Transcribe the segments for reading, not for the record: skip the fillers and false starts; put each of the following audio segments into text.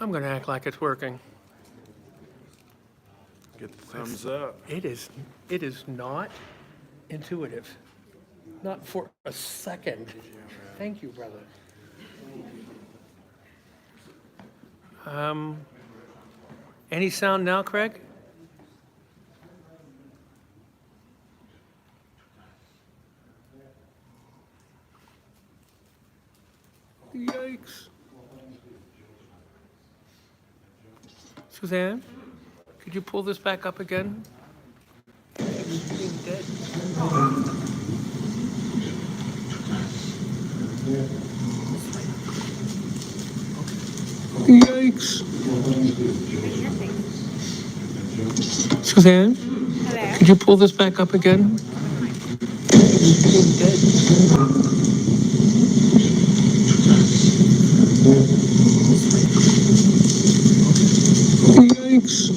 I'm going to act like it's working. Get the thumbs up. It is not intuitive. Not for a second. Thank you, brother. Any sound now, Craig? Yikes. Suzanne, could you pull this back up again? It's being dead. Yikes. Suzanne, Hello. could you pull this back up again? It's being dead. Yikes.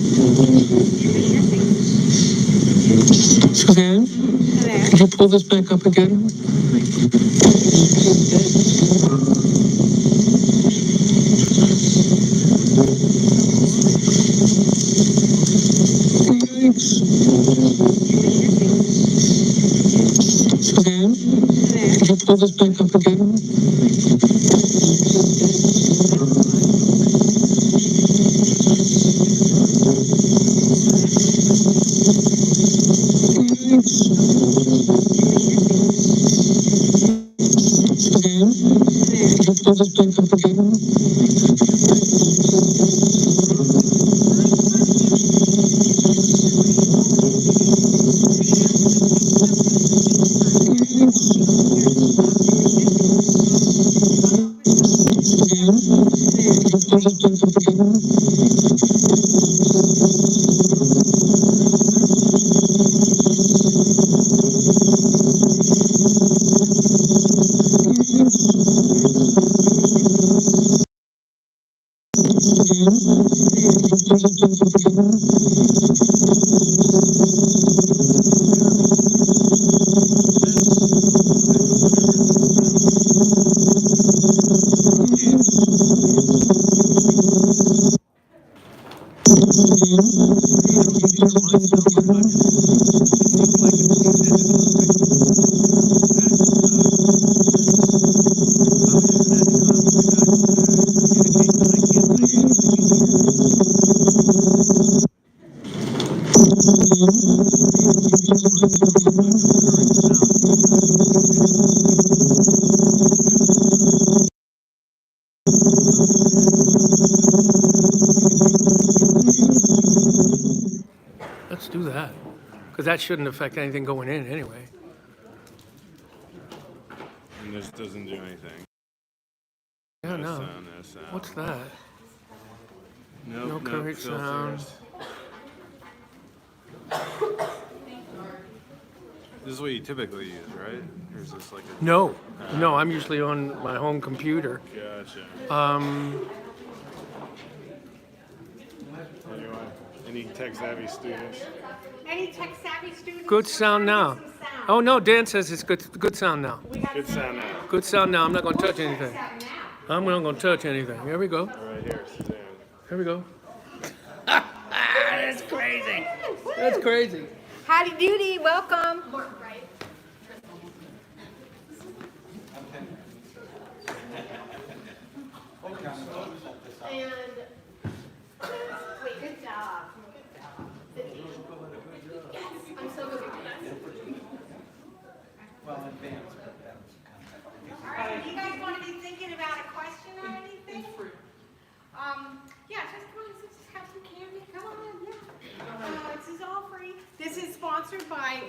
Suzanne, Hello. could you pull this back up again? It's being dead. Yikes. Suzanne, could you pull this back up again? Let's do that, because that shouldn't affect anything going in anyway. And this doesn't do anything. Yeah, No no. sound, no sound. What's that? Nope, No nope, current sound. filters. This is what you typically use, right? Or is this like a... No, no, I'm usually on my home computer. Gotcha. Anyway, any tech-savvy students? Any tech-savvy students? Good sound now. Oh, no, Dan says it's good sound now. Good sound now. Good sound now. I'm not going to touch anything. I'm not going to touch anything. Here we go. Right here, Suzanne. Here we go. That's crazy. That's crazy. Howdy doody, welcome. And wait, good job. Yes, I'm so good at that. Well, advanced, but that was All right, you guys want to be thinking about a question or anything? Yeah, just come on, just have some candy. Come on, yeah. This is all free. This is sponsored by,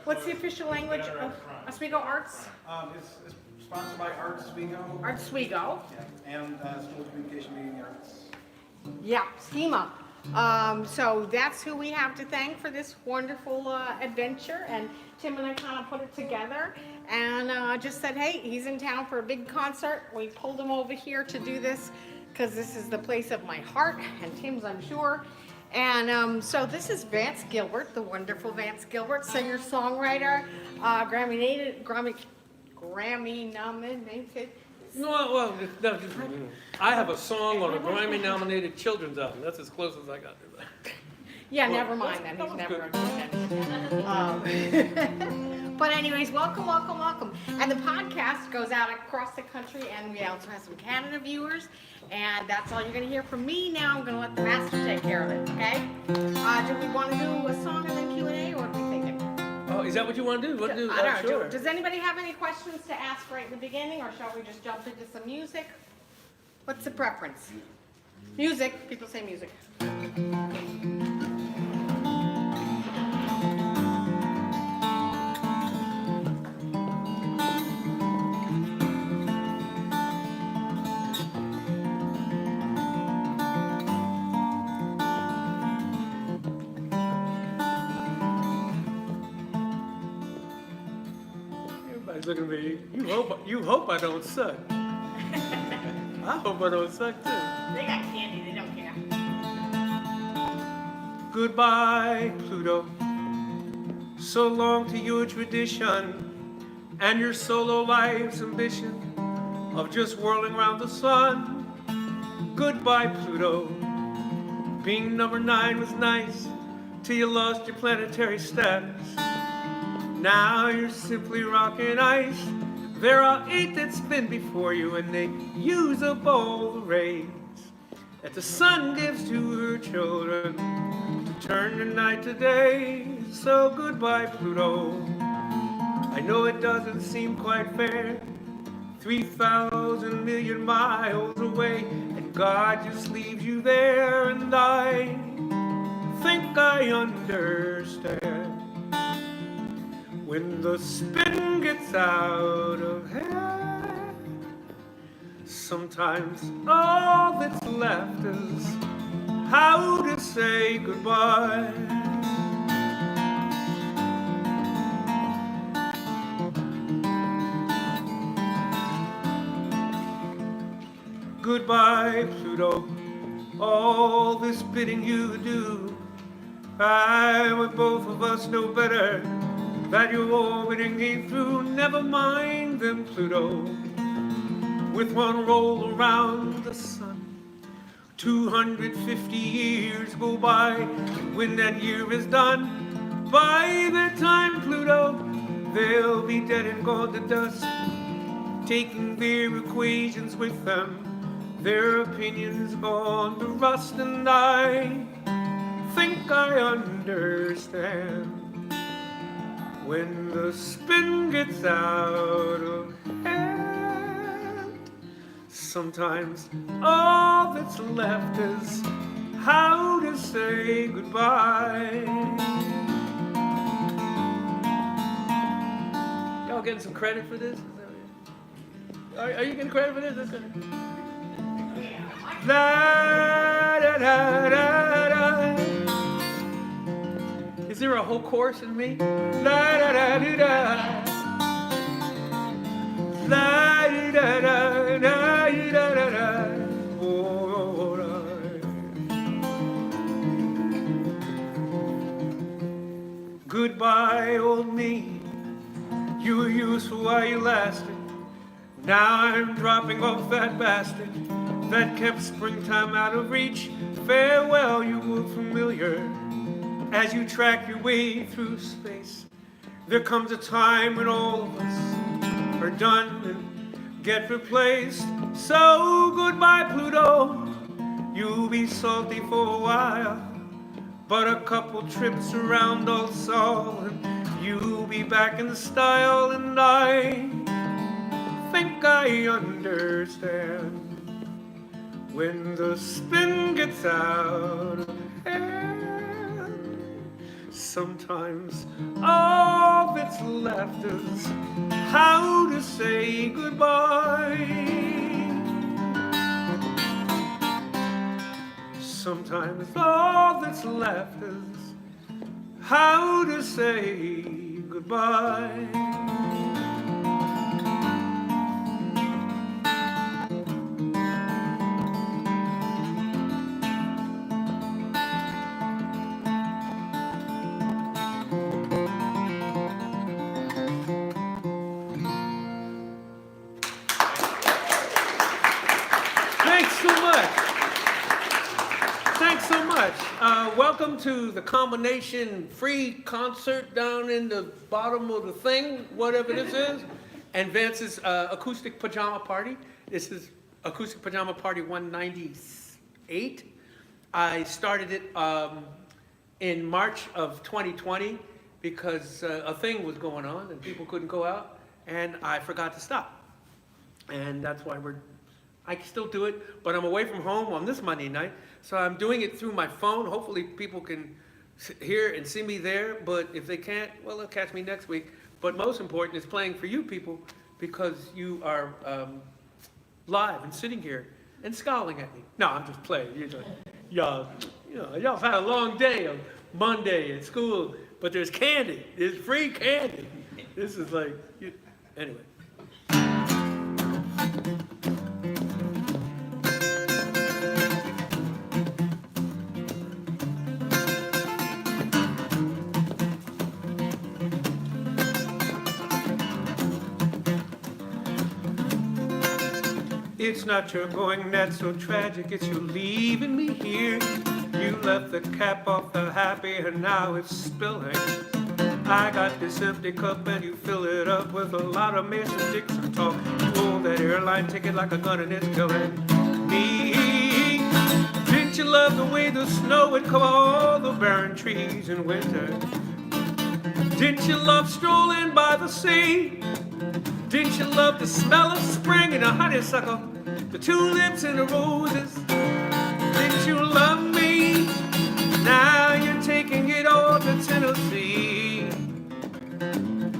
what's the official language of Oswego Arts? It's sponsored by OSWEGO. OSWEGO. Yeah, and School of Communication Media Arts. Yeah, STEAMA. So that's who we have to thank for this wonderful adventure. And Tim and I kind of put it together and just said, hey, he's in town for a big concert. We pulled him over here to do this because this is the place of my heart and Tim's, I'm sure. And so this is Vance Gilbert, the wonderful Vance Gilbert, singer-songwriter, Grammy-nominated Well, no, I have a song on a Grammy-nominated children's album. That's as close as I got to that. Yeah, Well, never mind then, that he's was never good. attended. But anyways, welcome, welcome, welcome. And the podcast goes out across the country, and we also have some Canada viewers. And that's all you're gonna hear from me now. I'm gonna let the master take care of it, okay? Do we wanna do a song and then Q&A, or what are we thinking? Oh, is that what you want to do? What do? I don't know. Sure. Does anybody have any questions to ask right in the beginning, or shall we just jump into some music? What's the preference? Music, people say music. Everybody's looking at me. You hope I don't suck. I hope I don't suck too. They got candy, they don't care. Goodbye, Pluto. So long to your tradition and your solo life's ambition of just whirling around the sun. Goodbye, Pluto. Being number 9 was nice till you lost your planetary status. Now you're simply rock and ice. There are 8 that spin before you, and they use up all the rays that the sun gives to her children to turn the night to day. So goodbye, Pluto. I know it doesn't seem quite fair, 3,000 million miles away, and God just leaves you there, and I think I understand. When the spin gets out of hand, sometimes all that's left is how to say goodbye. Goodbye, Pluto, all this bidding you do, I would both of us know better that your orbiting ain't through. Never mind then, Pluto. With one roll around the sun, 250 years go by, and when that year is done, by that time, Pluto, they'll be dead and gone to dust, taking their equations with them, their opinions gone to rust, and I think I understand. When the spin gets out of hand, sometimes all that's left is how to say goodbye. Y'all getting some credit for this? Are you getting credit for this? That's good. La, da, da, da, da. Is there a whole chorus in me? La da da da da. La da da da da da da. Oh, goodbye, old me. You were useful while you lasted. Now I'm dropping off that bastard that kept springtime out of reach. Farewell, you old familiar. As you track your way through space, there comes a time when all of us are done and get replaced. So goodbye, Pluto. You'll be salty for a while, but a couple trips around all Sol, and you'll be back in style, and I think I understand. When the spin gets out of hand, sometimes all that's left is how to say goodbye. Sometimes all that's left is how to say goodbye. Thanks so much. Thanks so much. Welcome to the combination free concert down in the bottom of the thing, whatever this is, and Vance's Acoustic Pajama Party. This is Acoustic Pajama Party 198. I started it in March of 2020 because a thing was going on and people couldn't go out, and I forgot to stop. And that's why I can still do it, but I'm away from home on this Monday night, so I'm doing it through my phone. Hopefully people can hear and see me there, but if they can't, well, they'll catch me next week. But most important is playing for you people, because you are live and sitting here and scowling at me. No, I'm just playing. Y'all had a long day on Monday at school, but there's candy. There's free candy. This is like, anyway. It's not your going that's so tragic, it's you leaving me here. You left the cap off the happy and now it's spilling. I got this empty cup and you fill it up with a lot of Mason Dixon talk. You hold that airline ticket like a gun and it's killing me. Didn't you love the way the snow would cover all the barren trees in winter? Didn't you love strolling by the sea? Didn't you love the smell of spring and the honeysuckle, the tulips and the roses? Didn't you love me? Now you're taking it all to Tennessee.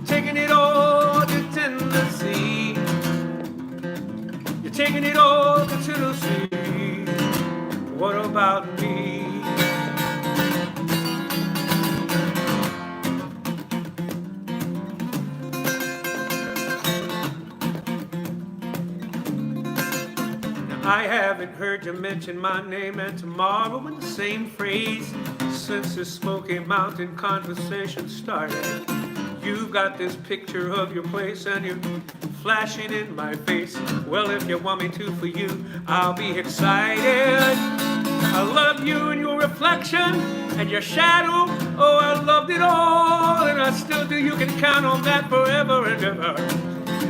Taking it all to Tennessee. You're taking it all to Tennessee. What about me? I haven't heard you mention my name, and tomorrow in the same phrase since the Smoky Mountain conversation started. You've got this picture of your place and you're flashing in my face. Well, if you want me to for you, I'll be excited. I love you and your reflection and your shadow. Oh, I loved it all and I still do. You can count on that forever and ever.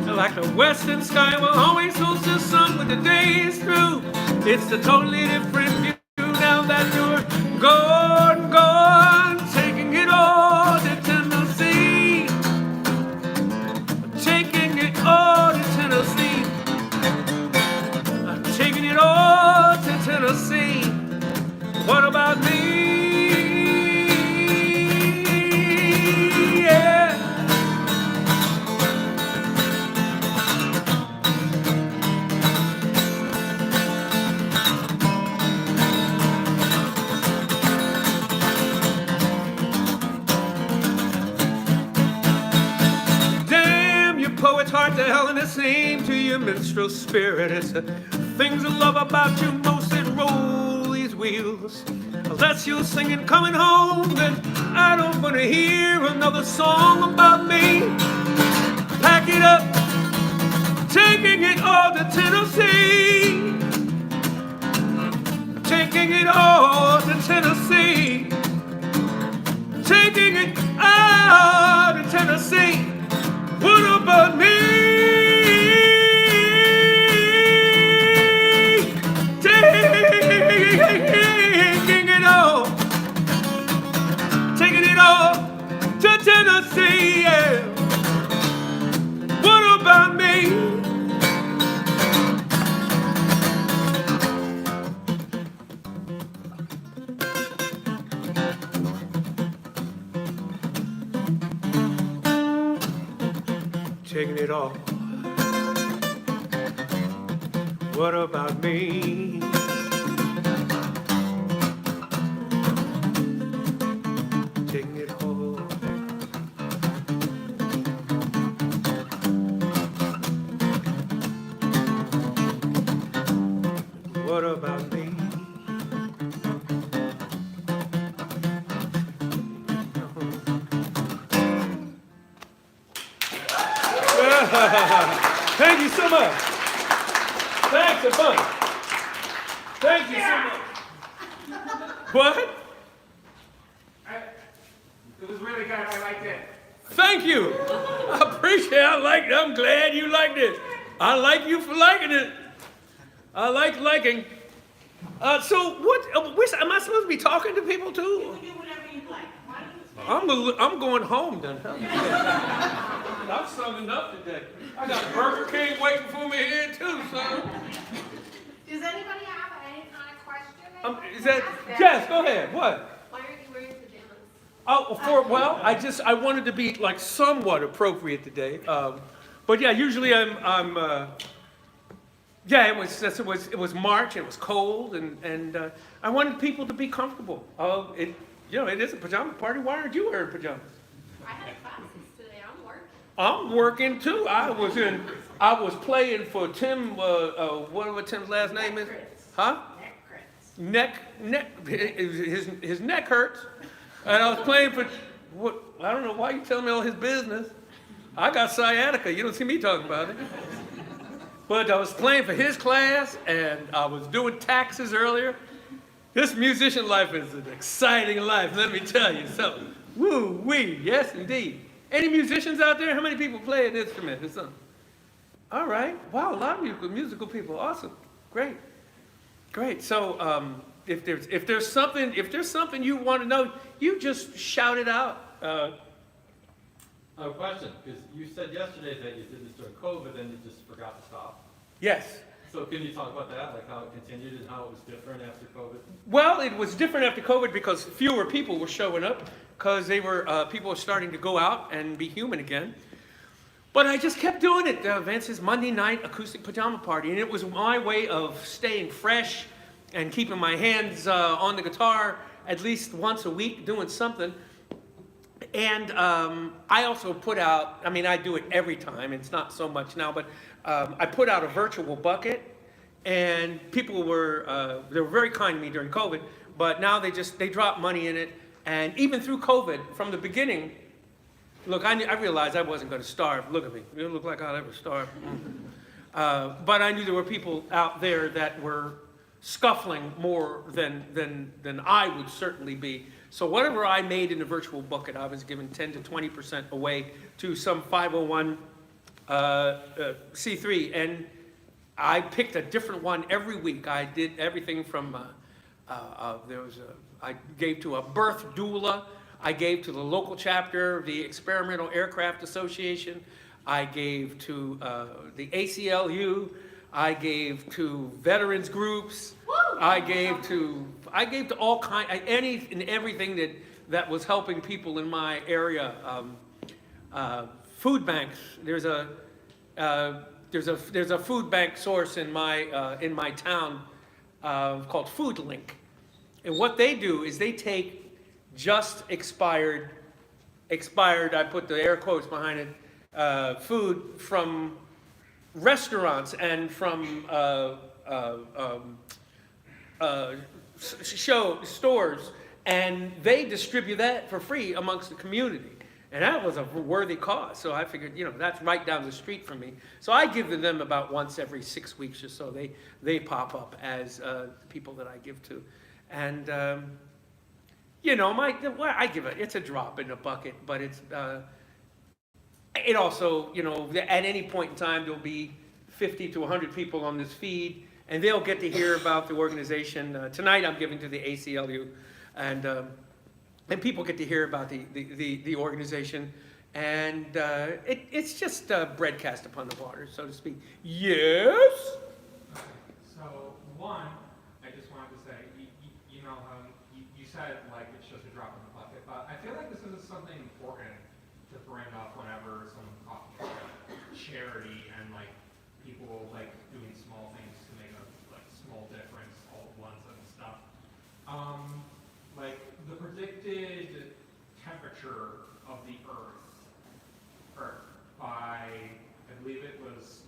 Like the western sky will always host the sun when the day is through. It's a totally different view now that you're gone, gone. Taking it all to Tennessee. Taking it all to Tennessee. Taking it all to Tennessee. What about me? Yeah. It's hard to hell and the same to your minstrel spirit. It's the things I love about you most that roll these wheels. Unless you're singing coming home, then I don't want to hear another song about me. Pack it up, taking it all to Tennessee. Taking it all to Tennessee. Taking it all to Tennessee. What about me? Taking it all to Tennessee, yeah. What about me? Taking it all. What about me? Taking it all. What about me? Thank you so much. Thanks, a bunch. Thank you so much. What? It was really good. I liked it. Thank you. I appreciate it. I like it. I'm glad you liked it. I like you for liking it. I like liking. So what, am I supposed to be talking to people too? You can do whatever you like. Why don't you stay? I'm going home then. I've sung enough today. I got Burger King waiting for me here too, son. Does anybody have any kind of question? Is that, yes, go ahead. What? Why aren't you wearing pajamas? Oh, I wanted to be like somewhat appropriate today. But yeah, usually yeah, it was March, it was cold, and I wanted people to be comfortable. It is a pajama party. Why aren't you wearing pajamas? I had classes today. I'm working. I'm working too. I was playing for Tim, whatever Tim's last name is. Huh? Neck His neck hurts. And I was playing for, I don't know why you telling me all his business. I got sciatica. You don't see me talking about it. But I was playing for his class, and I was doing taxes earlier. This musician life is an exciting life, let me tell you. So, woo-wee, yes indeed. Any musicians out there? How many people play an instrument or something? All right. Wow, a lot of musical people. Awesome. Great. So, if there's something you want to know, you just shout it out. A question, because you said yesterday that you did this during COVID and you just forgot to stop. Yes. So can you talk about that, like how it continued and how it was different after COVID? Well, it was different after COVID because fewer people were showing up because people were starting to go out and be human again. But I just kept doing it. Vance's Monday night acoustic pajama party, and it was my way of staying fresh and keeping my hands on the guitar at least once a week, doing something. And I also put out, I do it every time, it's not so much now, but I put out a virtual bucket, and people they were very kind to me during COVID, but now they drop money in it. And even through COVID, from the beginning, look, I realized I wasn't going to starve. Look at me. You don't look like I'll ever starve. But I knew there were people out there that were scuffling more than I would certainly be. So whatever I made in the virtual bucket, I was giving 10 to 20% away to some 501 C3. And I picked a different one every week. I did everything from, I gave to a birth doula. I gave to the local chapter, the Experimental Aircraft Association. I gave to the ACLU. I gave to veterans groups. I gave to all any and everything that was helping people in my area. Food banks. There's a food bank source in my town called Food Link, and what they do is they take just expired, I put the air quotes behind it, food from restaurants and from stores, and they distribute that for free amongst the community. And that was a worthy cause, so I figured, that's right down the street from me. So I give to them about once every 6 weeks or so. They pop up as people that I give to. And I give it's a drop in the bucket, but it also, at any point in time, there'll be 50 to 100 people on this feed, and they'll get to hear about the organization. Tonight I'm giving to the ACLU, and people get to hear about the organization, and it's just bread cast upon the water, so to speak. Yes? So, one, I just wanted to say, you know how you said, like, it's just a drop in the bucket, but I feel like this is something important to bring up whenever someone talks about charity and, like, people, like, doing small things to make a, like, small difference all at once and stuff. Like, the predicted temperature of the Earth by, I believe it was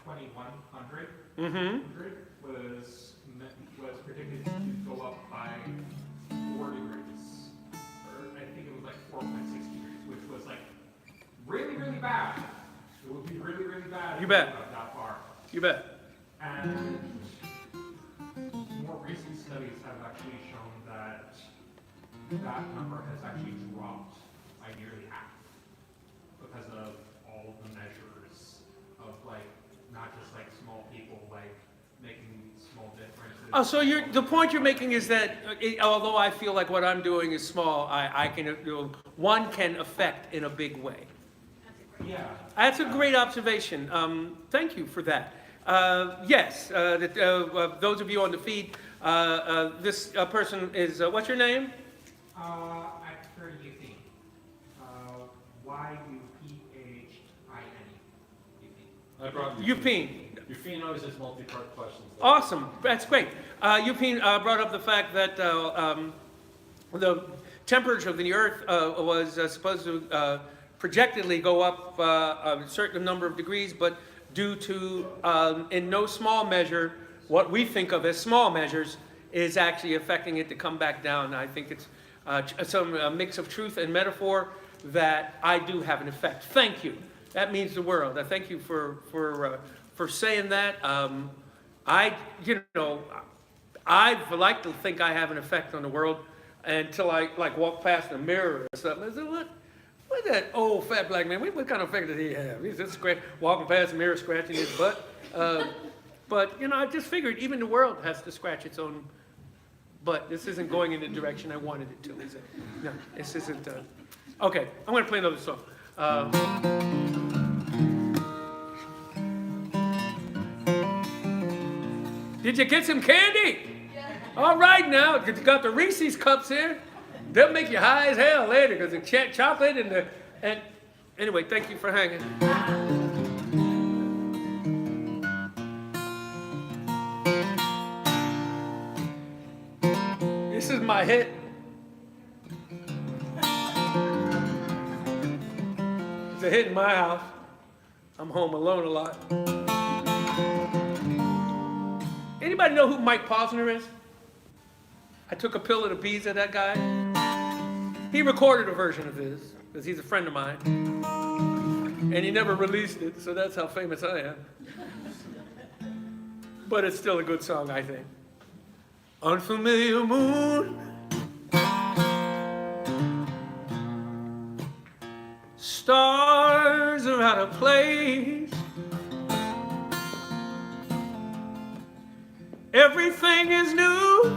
2100 was predicted to go up by 4 degrees. Or I think it was like 4.6 degrees, which was like really, really bad. It would be really, really bad if You it bet. went up that far. You bet. And more recent studies have actually shown that that number has actually dropped by nearly half because of all the measures of like, not just like small people, like making small differences. Oh, so the point you're making is that although I feel like what I'm doing is small, I can, one can affect in a big way. Yeah. That's a great observation. Thank you for that. Yes, those of you on the feed, this person is, what's your name? Actor Eugene. Yupphine. I brought Yupin. Eugene always has multi-part questions. Awesome, that's great. Yupin brought up the fact that the temperature of the Earth was supposed to projectedly go up a certain number of degrees, but due to, in no small measure, what we think of as small measures is actually affecting it to come back down. I think it's some mix of truth and metaphor that I do have an effect. Thank you. That means the world. I thank you for saying that. I like to think I have an effect on the world until I like walk past a mirror or something. I said, what's that old fat black man? What kind of effect did he have? He's just walking past the mirror, scratching his butt. But I just figured even the world has to scratch its own butt. This isn't going in the direction I wanted it to, is it? No, this isn't. Okay, I'm going to play another song. Did you get some candy? Yeah. All right now, you got the Reese's cups here. They'll make you high as hell later because the chocolate and anyway, thank you for hanging. This is my hit. It's a hit in my house. I'm home alone a lot. Anybody know who Mike Posner is? I took a pill of the bees at that guy. He recorded a version of this because he's a friend of mine. And he never released it, so that's how famous I am. But it's still a good song, I think. Unfamiliar moon, stars are out of place. Everything is new.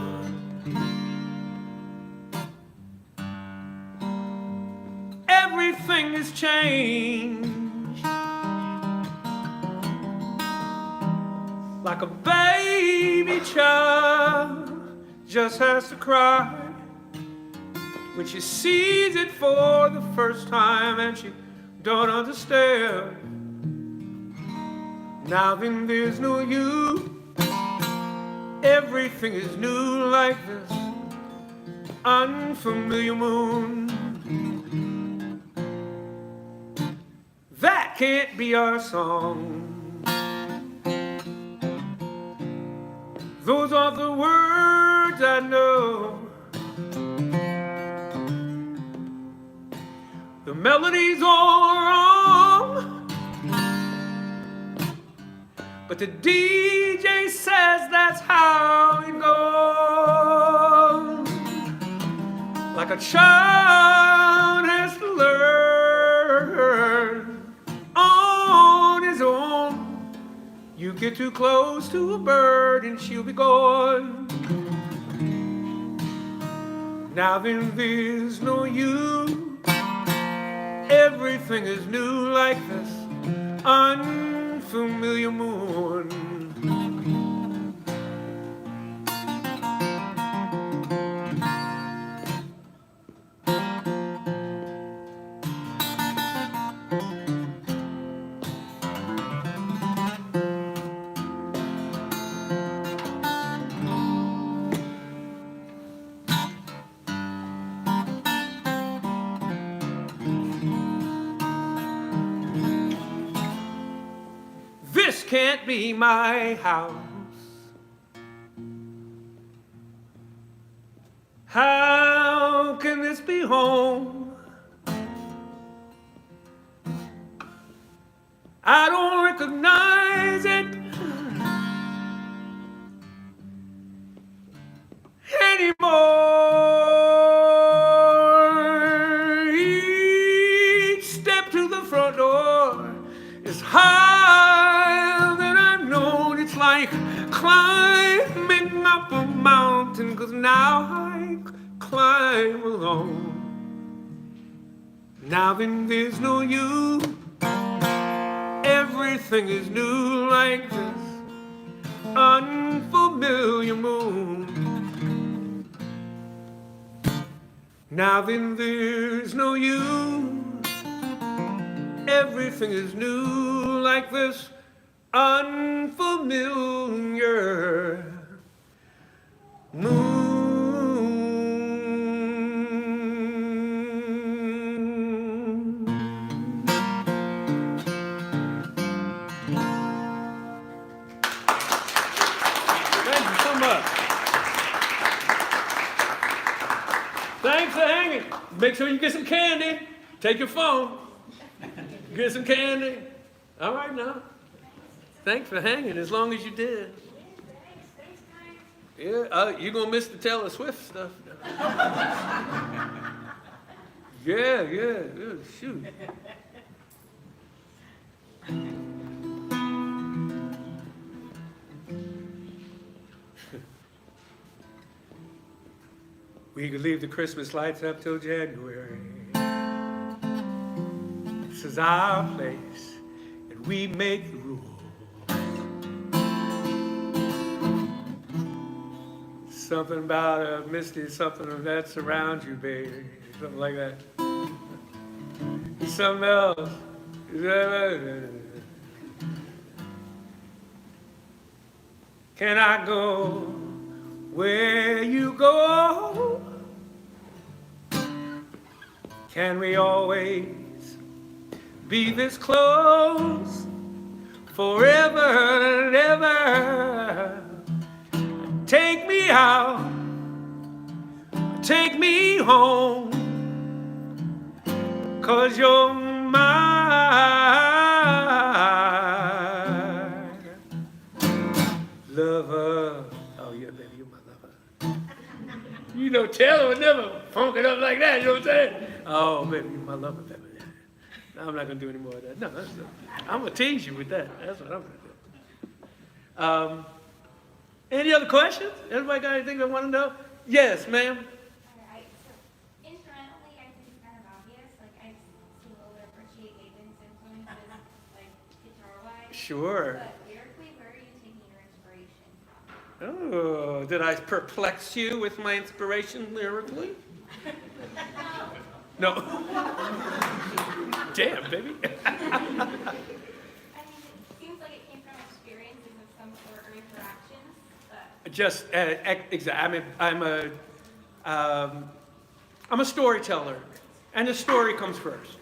Everything has changed. Like a baby child just has to cry when she sees it for the first time and she don't understand. Now then there's no you. Everything is new like this unfamiliar moon. That can't be our song. Those are the words I know. The melody's all wrong, but the DJ says that's how it goes. Like a child has to learn on his own. You get too close to a bird and she'll be gone. Now then there's no you. Everything is new like this unfamiliar moon. This can't be my house. How can this be home? I don't recognize it. climbing up a mountain, 'cause now I climb alone. Now then there's no you, everything is new like this unfamiliar moon. Now then there's no you, everything is new like this unfamiliar moon. Thank you so much. Thanks for hanging. Make sure you get some candy. Take your phone. Get some candy. All right now. Thanks for hanging as long as you did. Yeah, you're gonna miss the Taylor Swift stuff. Yeah, shoot. We could leave the Christmas lights up till January. This is our place, and we make the rules. Something about a misty something that surrounds you, baby. Something like that. Something else. Can I go where you go? Can we always be this close? Forever and ever. Take me out, take me home, 'cause you're mine. Lover. Oh yeah, baby, you're my lover. You know, Taylor would never funk it up like that, you know what I'm saying? Oh, baby, you're my lover, baby. No, I'm not gonna do any more of that. No, I'm gonna tease you with that. That's what I'm gonna do. Any other questions? Everybody got anything they want to know? Yes, ma'am. All right, so instrumentally, I think it's kind of obvious. Like, I seem a little appreciate Nathan's influences, like, guitar-wise. Sure. But lyrically, where are you taking your inspiration from? Oh, did I perplex you with my inspiration lyrically? No. Damn, baby. I mean, it seems like it came from experiences of some sort or interactions, but... Just exactly. I'm a storyteller, and the story comes first.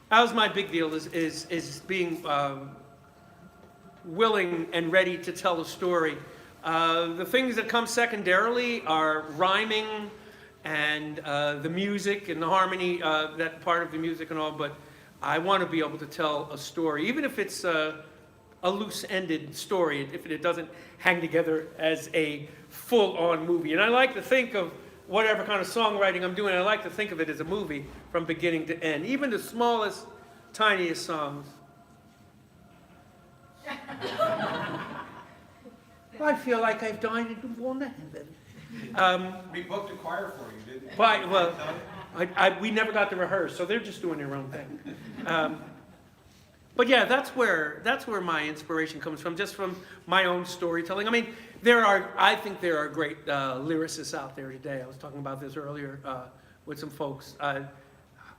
That was my big deal. Is being willing and ready to tell a story. The things that come secondarily are rhyming and the music and the harmony, that part of the music and all. But I want to be able to tell a story, even if it's a loose-ended story, if it doesn't hang together as a full-on movie. And I like to think of whatever kind of songwriting I'm doing, I like to think of it as a movie from beginning to end. Even the smallest, tiniest songs. I feel like I've dined and won heaven. We booked a choir for you, didn't we? Well, we never got to rehearse, so they're just doing their own thing. But yeah, that's where my inspiration comes from, just from my own storytelling. I mean, I think there are great lyricists out there today. I was talking about this earlier with some folks. I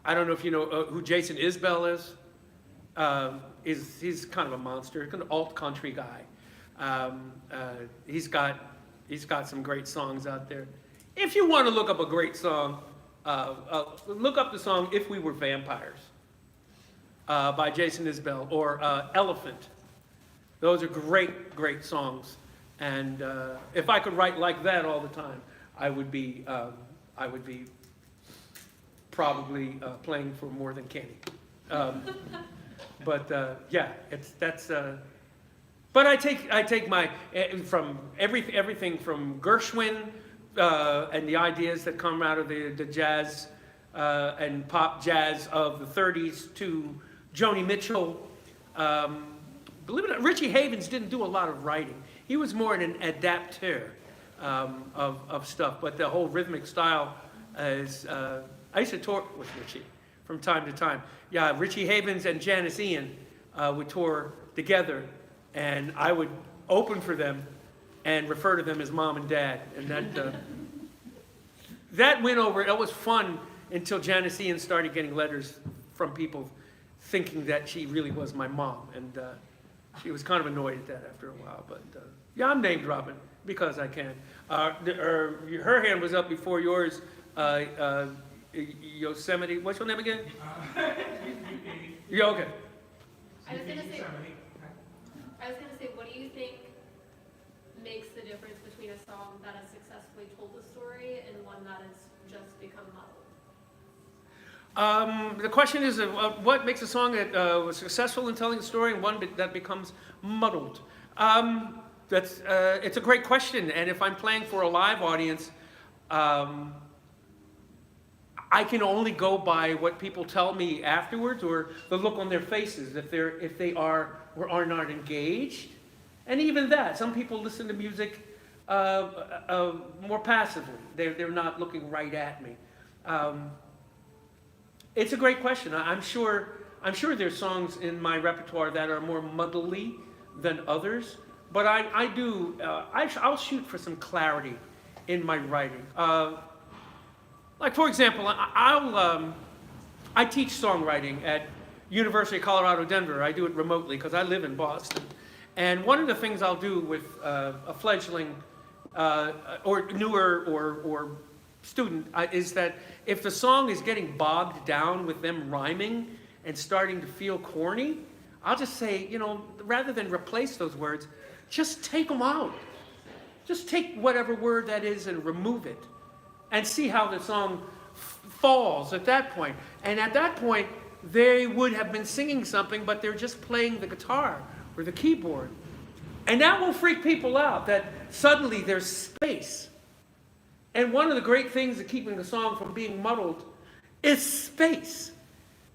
don't know if you know who Jason Isbell is. He's kind of a monster, kind of alt country guy. He's got some great songs out there. If you want to look up a great song, look up the song "If We Were Vampires" by Jason Isbell, or "Elephant." Those are great songs. And if I could write like that all the time, I would be probably playing for more than Kenny. But I take my from everything from Gershwin and the ideas that come out of the jazz and pop jazz of the 30s to Joni Mitchell, believe it or not, Richie Havens didn't do a lot of writing. He was more an adapter of stuff, but the whole rhythmic style is, I used to tour with Richie from time to time. Yeah, Richie Havens and Janice Ian would tour together, and I would open for them and refer to them as mom and dad. And that went over. It was fun until Janice Ian started getting letters from people thinking that she really was my mom. And she was kind of annoyed at that after a while. But yeah, I'm name dropping because I can. Her hand was up before yours. Yosemite, what's your name again? Yeah, okay. I was gonna say, what do you think makes the difference between a song that has successfully told the story and one that has just become muddled? The question is, what makes a song that was successful in telling a story and one that becomes muddled? It's a great question, and if I'm playing for a live audience, I can only go by what people tell me afterwards or the look on their faces if they are or are not engaged. And even that, some people listen to music more passively. They're not looking right at me. It's a great question. I'm sure there's songs in my repertoire that are more muddly than others, but I'll shoot for some clarity in my writing. Like, for example, I teach songwriting at University of Colorado, Denver. I do it remotely because I live in Boston. And one of the things I'll do with a fledgling or newer or student is that if the song is getting bogged down with them rhyming and starting to feel corny, I'll just say, rather than replace those words, just take them out. Just take whatever word that is and remove it. And see how the song falls at that point. And at that point, they would have been singing something, but they're just playing the guitar or the keyboard. And that will freak people out, that suddenly there's space. And one of the great things of keeping the song from being muddled is space.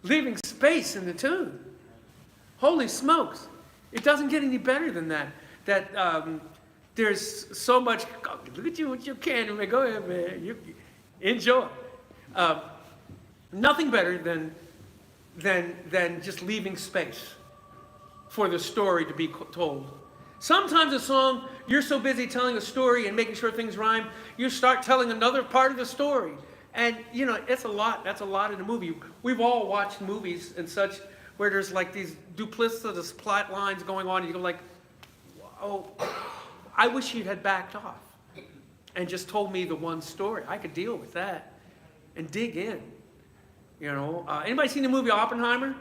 Leaving space in the tune. Holy smokes. It doesn't get any better than that. There's so much, look at you with your candy, go ahead, man. You enjoy. Nothing better than just leaving space for the story to be told. Sometimes a song, you're so busy telling a story and making sure things rhyme, you start telling another part of the story. And, it's a lot. That's a lot in a movie. We've all watched movies and such where there's like these duplicitous plot lines going on, and you go like, oh, I wish you'd had backed off and just told me the one story. I could deal with that and dig in. Anybody seen the movie Oppenheimer?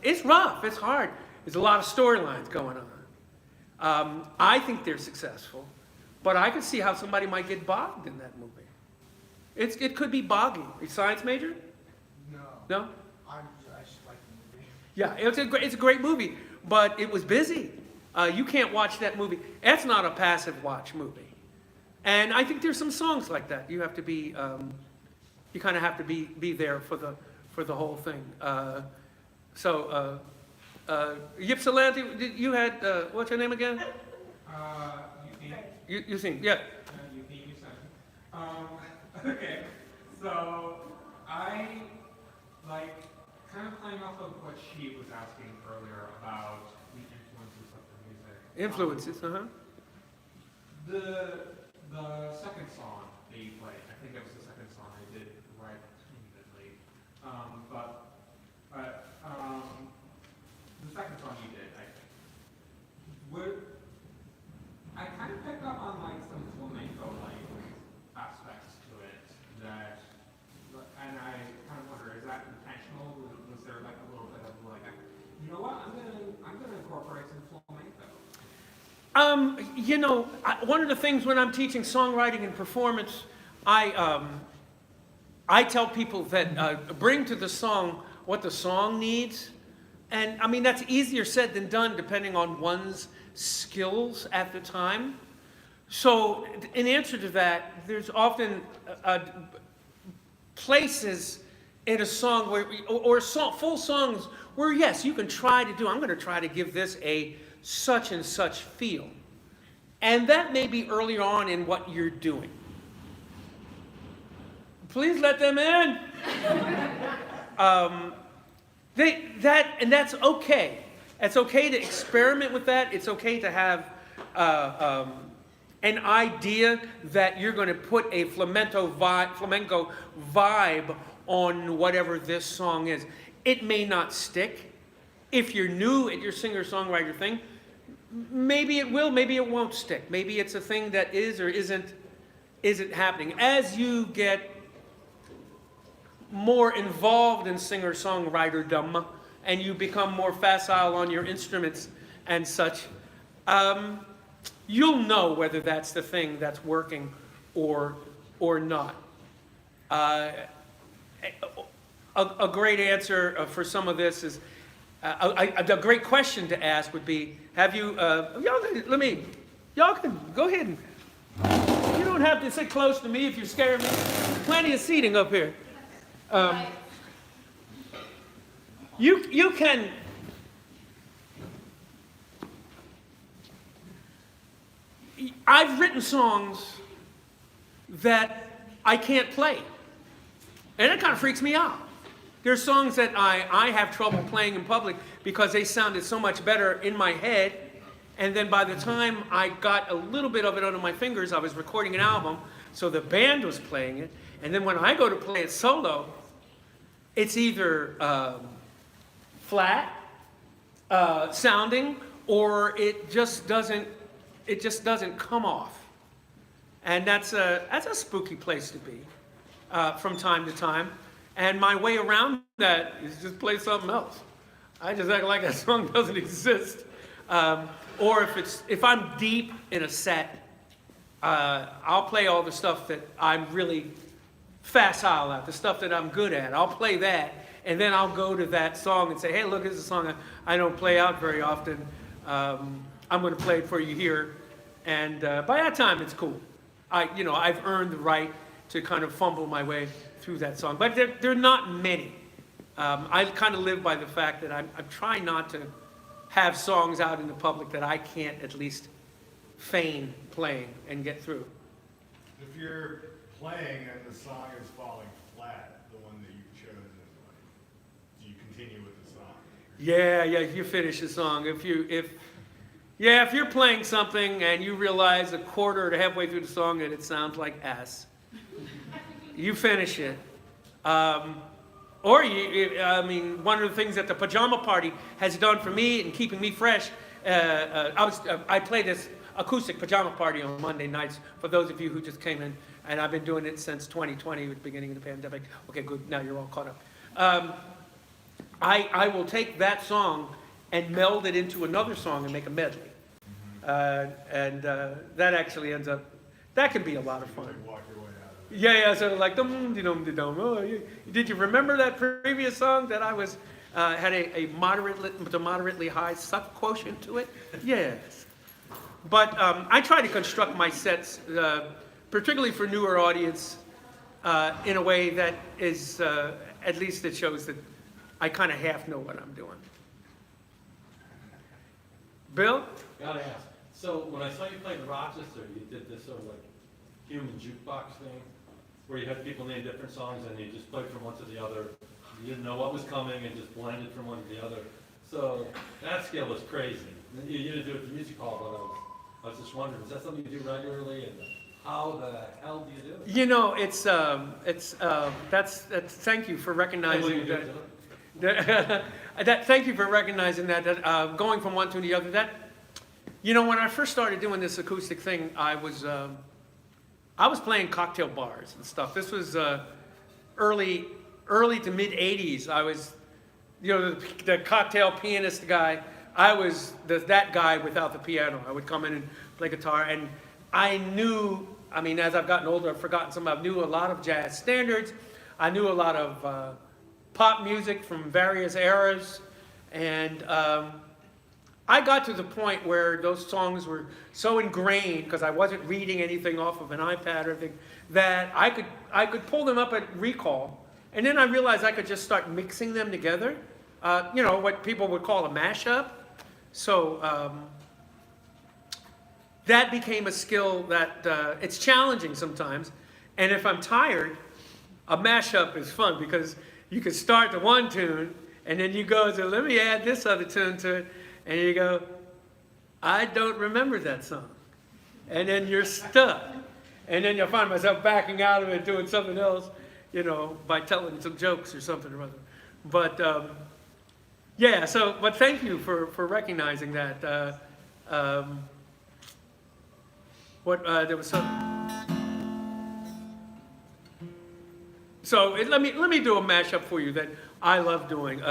It's rough. It's hard. There's a lot of storylines going on. I think they're successful, but I could see how somebody might get bogged in that movie. It could be boggy. Are you a science major? No. No? I just like the movie. Yeah, it's a great movie, but it was busy. You can't watch that movie. That's not a passive watch movie. And I think there's some songs like that. You have to be, you kind of have to be there for the whole thing. Ypsilanti, you had, what's your name again? You sing, yeah. Okay, so I kind of playing off of what she was asking earlier about the influences of the music. Influences, The second song that you played, I think it was the second song I did right immediately. The second song you did, I think. I kind of picked up on some flamenco aspects to it and I kind of wonder, is that intentional? Was there a little bit of I'm gonna incorporate some flamenco? One of the things when I'm teaching songwriting and performance, I tell people that bring to the song what the song needs. And I mean, that's easier said than done depending on one's skills at the time. So in answer to that, there's often places in a song where, or full songs where, yes, you can try to do, I'm going to try to give this a such and such feel. And that may be earlier on in what you're doing. Please let them in. And that's okay. It's okay to experiment with that. It's okay to have an idea that you're going to put a flamenco vibe on whatever this song is. It may not stick. If you're new at your singer-songwriter thing, maybe it will, maybe it won't stick. Maybe it's a thing that is or isn't happening. As you get more involved in singer-songwriterdom and you become more facile on your instruments and such, you'll know whether that's the thing that's working or not. A great answer for some of this is, a great question to ask would be, have you, y'all can go ahead and, you don't have to sit close to me if you're scared of me. Plenty of seating up here. You can, I've written songs that I can't play, and it kind of freaks me out. There's songs that I have trouble playing in public because they sounded so much better in my head, and then by the time I got a little bit of it under my fingers, I was recording an album, so the band was playing it, and then when I go to play it solo, it's either flat sounding, or it just doesn't come off. And that's a spooky place to be from time to time. And my way around that is just play something else. I just act like that song doesn't exist. Or if I'm deep in a set, I'll play all the stuff that I'm really facile at, the stuff that I'm good at. I'll play that, and then I'll go to that song and say, hey, look, this is a song I don't play out very often. I'm going to play it for you here. And by that time, it's cool. I've earned the right to kind of fumble my way through that song. But there are not many. I kind of live by the fact that I'm trying not to have songs out in the public that I can't at least feign playing and get through. If you're playing and the song is falling flat, the one that you've chosen, do you continue with the song? Yeah, you finish the song. If you're playing something and you realize a quarter to halfway through the song that it sounds like ass, you finish it. One of the things that the Pajama Party has done for me in keeping me fresh, I play this acoustic Pajama Party on Monday nights for those of you who just came in, and I've been doing it since 2020, the beginning of the pandemic. Okay, good, now you're all caught up. I will take that song and meld it into another song and make a medley. That actually ends up, that can be a lot of fun. Walk your way out of it. Yeah, sort of like dum-de-dum-de-dum. Oh, did you remember that previous song that I was had a moderately high suck quotient to it? Yes. But I try to construct my sets, particularly for newer audience, in a way that is, at least it shows that I kind of half know what I'm doing. Bill? Gotta ask. So when I saw you play in Rochester, you did this sort of like human jukebox thing, where you had people name different songs and you just played from one to the other. You didn't know what was coming and just blended from one to the other. So that skill was crazy. You didn't do it at the music hall, but I was just wondering, is that something you do regularly, and how the hell do you do it? You know, that's thank you for recognizing that. Thank you for recognizing that going from one to the other. That, when I first started doing this acoustic thing, I was playing cocktail bars and stuff. This was early to mid '80s. I was, the cocktail pianist guy. I was that guy without the piano. I would come in and play guitar, and I knew. I mean, as I've gotten older, I've forgotten some. I knew a lot of jazz standards. I knew a lot of pop music from various eras, and I got to the point where those songs were so ingrained, because I wasn't reading anything off of an iPad or anything, that I could pull them up at recall And then I realized I could just start mixing them together. You know, what people would call a mashup. So that became a skill that it's challenging sometimes. And if I'm tired, a mashup is fun because you can start the one tune and then you go to, let me add this other tune to it. And you go, I don't remember that song. And then you're stuck. And then you'll find myself backing out of it, doing something else, you know, by telling some jokes or something or other. But yeah, so, but thank you for recognizing that. There was some. So let me do a mashup for you that I love doing.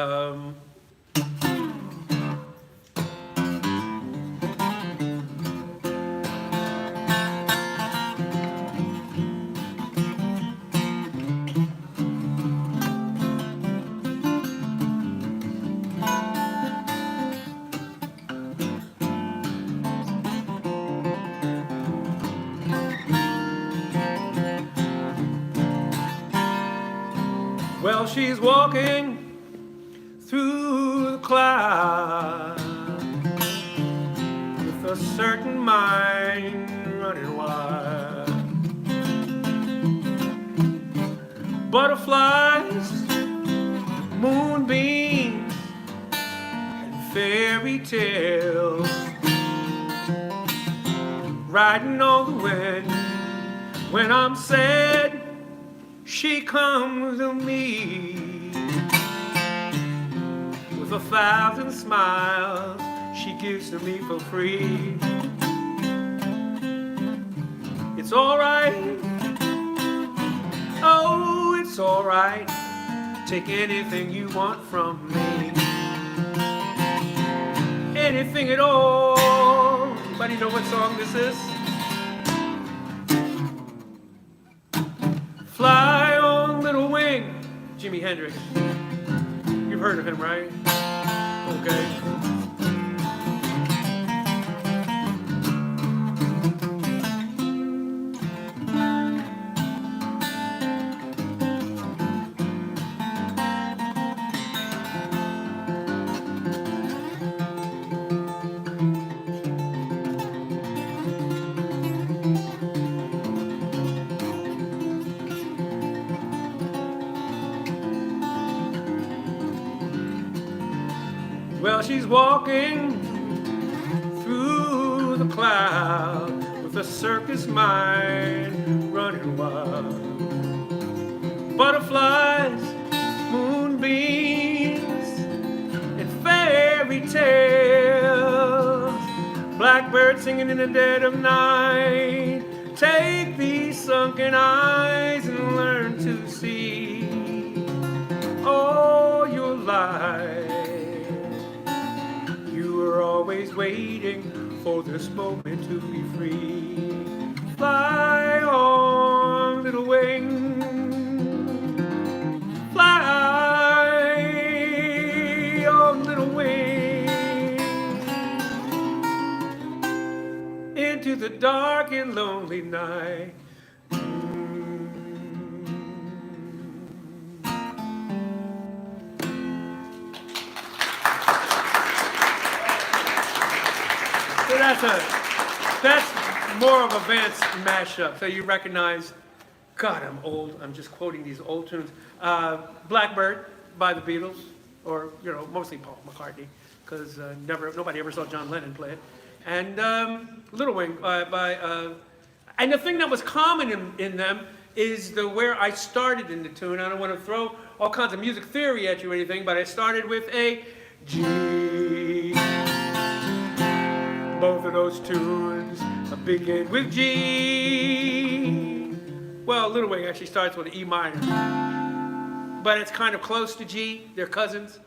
Well, she's walking through the clouds with a certain mind running wild. Butterflies, moonbeams, and fairy tales riding on the wind. When I'm sad, she comes to me with 1,000 smiles she gives to me for free. It's all right, oh, it's all right. Take anything you want from me, anything at all. Anybody know what song this is? Fly on, little wing, Jimi Hendrix. You've heard of him, right? Okay. Well, she's walking through the cloud with a circus mind running wild. Butterflies, moonbeams, and fairy tales. Blackbird singing in the dead of night. Take these sunken eyes and learn to see all your life. We're always waiting for this moment to be free. Fly on, little wing. Fly on, little wing. Into the dark and lonely night. So that's more of a Vance mashup. So you recognize, God, I'm old. I'm just quoting these old tunes. Blackbird by the Beatles, or you know, mostly Paul McCartney, because nobody ever saw John Lennon play it. And Little Wing and the thing that was common in them is where I started in the tune. I don't want to throw all kinds of music theory at you or anything, but I started with a G. Both of those tunes begin with G. Well, Little Wing actually starts with an E minor, but it's kind of close to G. They're cousins.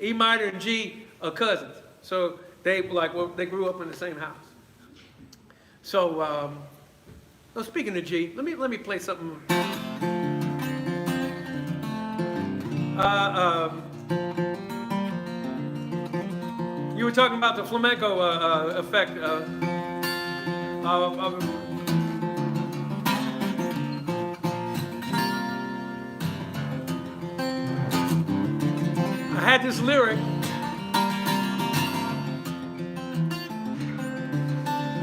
E minor and G are cousins, so they grew up in the same house. So, speaking of G, let me play something. You were talking about the flamenco effect. had this lyric,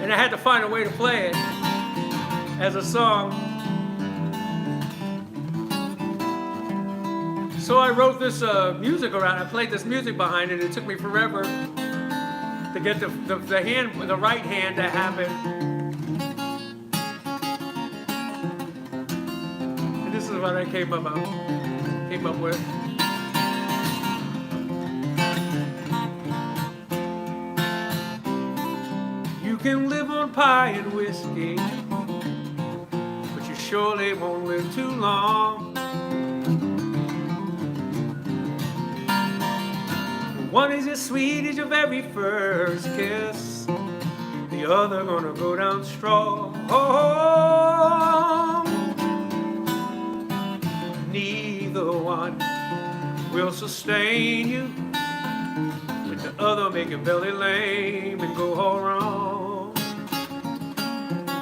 and I had to find a way to play it as a song. So I wrote this music around. I played this music behind it. It took me forever to get the right hand to happen. And this is what I came up with. You can live on pie and whiskey, but you surely won't live too long. One is as sweet as your very first kiss, the other gonna go down strong. Neither one will sustain you, with the other make your belly lame and go all wrong.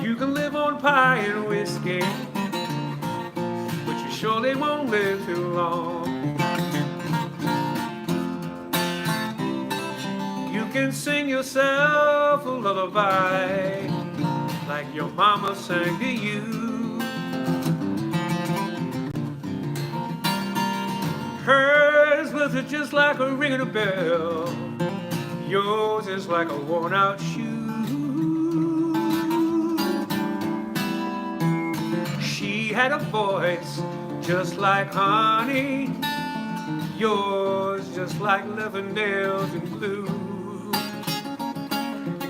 You can live on pie and whiskey, but you surely won't live too long. You can sing yourself a lullaby like your mama sang to you. Hers was just like a ringing a bell, yours is like a worn out shoe. She had a voice just like honey, yours just like leather nails and glue.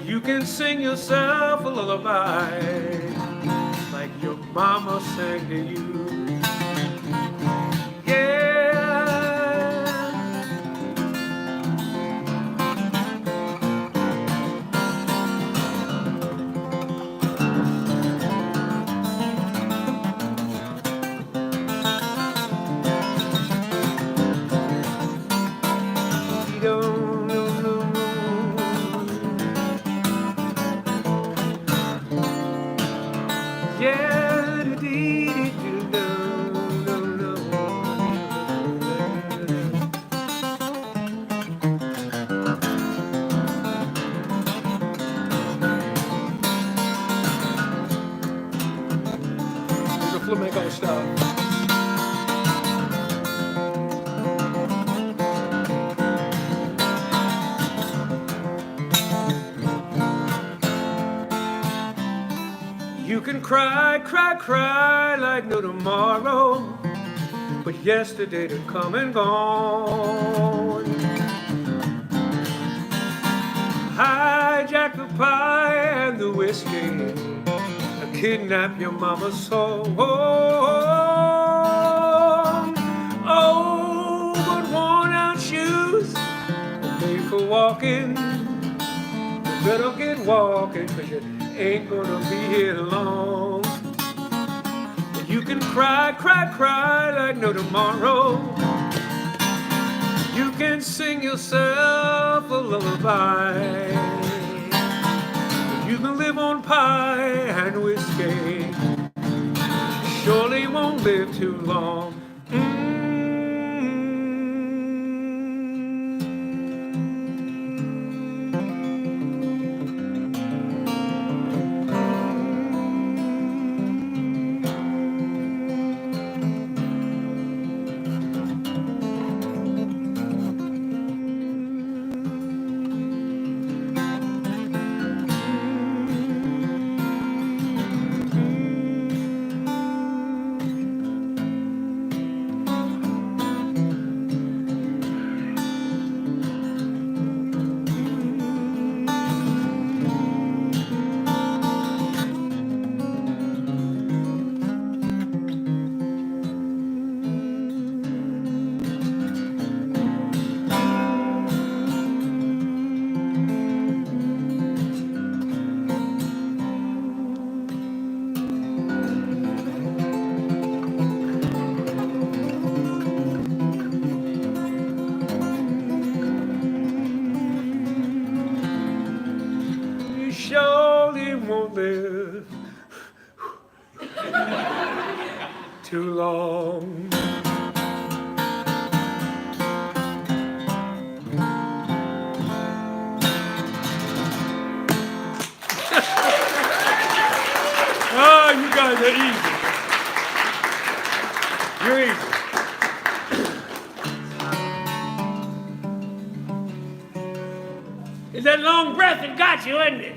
You can sing yourself a lullaby like your mama sang to you. Flamenco stuff. You can cry, cry, cry like no tomorrow, but yesterday to come and gone. Hijack the pie and the whiskey, kidnap your mama's soul. Oh, but worn out shoes are made for walking. You better get walking, 'cause you ain't gonna be here long. You can cry, cry, cry like no tomorrow. You can sing yourself a lullaby. You can live on pie and whiskey, surely won't live too long. live too long. Oh, you guys are easy. You're easy. It's that long breath that got you, isn't it?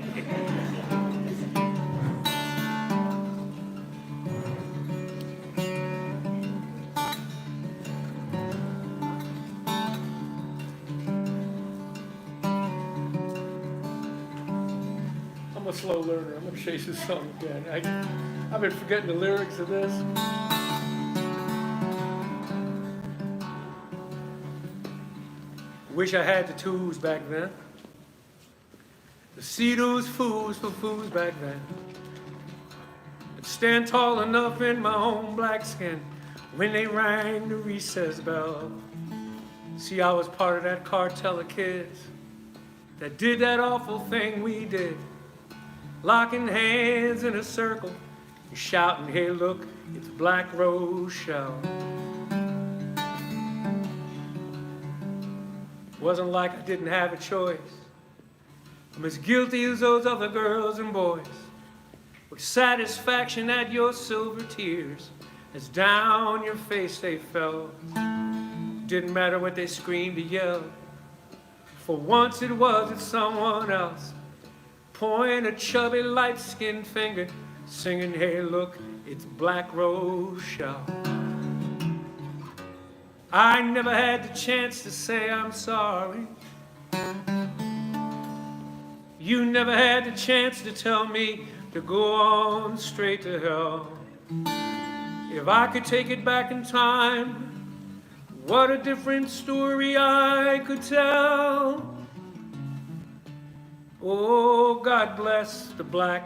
I'm a slow learner. I'm gonna chase this song again. I've been forgetting the lyrics of this. Wish I had the tools back then to see those fools for fools back then. I'd stand tall enough in my own black skin when they rang the recess bell. See, I was part of that cartel of kids that did that awful thing we did. Locking hands in a circle and shouting, hey look, it's Black Rochelle. Wasn't like I didn't have a choice. I'm as guilty as those other girls and boys, with satisfaction at your silver tears as down your face they fell. Didn't matter what they screamed or yelled, for once it wasn't someone else. Point a chubby light-skinned finger, singing, hey look, it's Black Rochelle. I never had the chance to say I'm sorry. You never had the chance to tell me to go on straight to hell. If I could take it back in time, what a different story I could tell. Oh, God bless the Black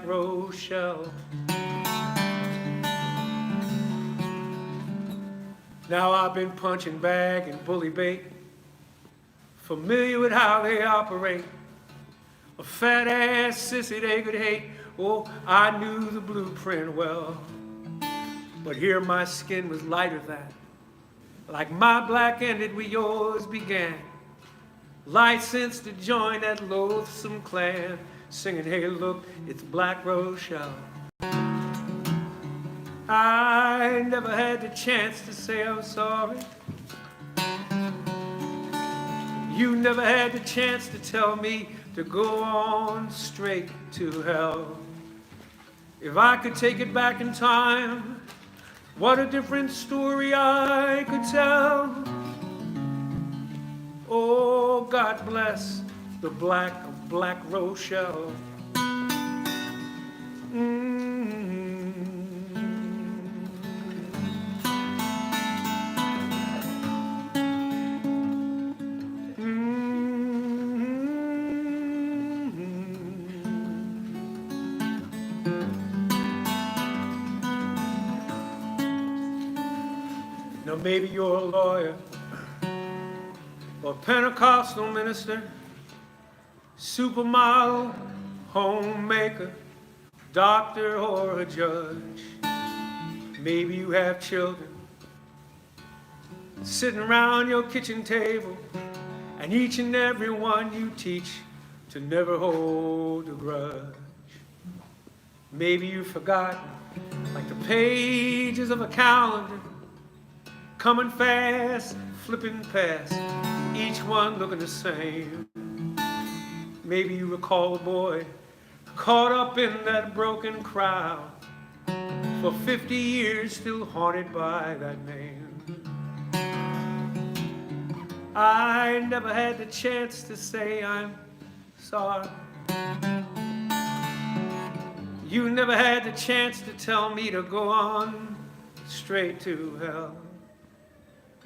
Rochelle. Now I've been punching bag and bully bait, familiar with how they operate. A fat ass sissy they could hate. Oh, I knew the blueprint well. But here my skin was lighter than, like my black ended where yours began. Licensed to join that loathsome clan, singing, hey look, it's Black Rochelle. I never had the chance to say I'm sorry. You never had the chance to tell me to go on straight to hell. If I could take it back in time, what a different story I could tell. Oh, God bless the Black Rochelle. Now maybe you're a lawyer or a Pentecostal minister, supermodel, homemaker, doctor or a judge. Maybe you have children sitting around your kitchen table, and each and every one you teach to never hold a grudge. Maybe you've forgotten, like the pages of a calendar, coming fast, flipping past, each one looking the same. Maybe you recall a boy caught up in that broken crowd, for 50 years still haunted by that name. I never had the chance to say I'm sorry. You never had the chance to tell me to go on straight to hell.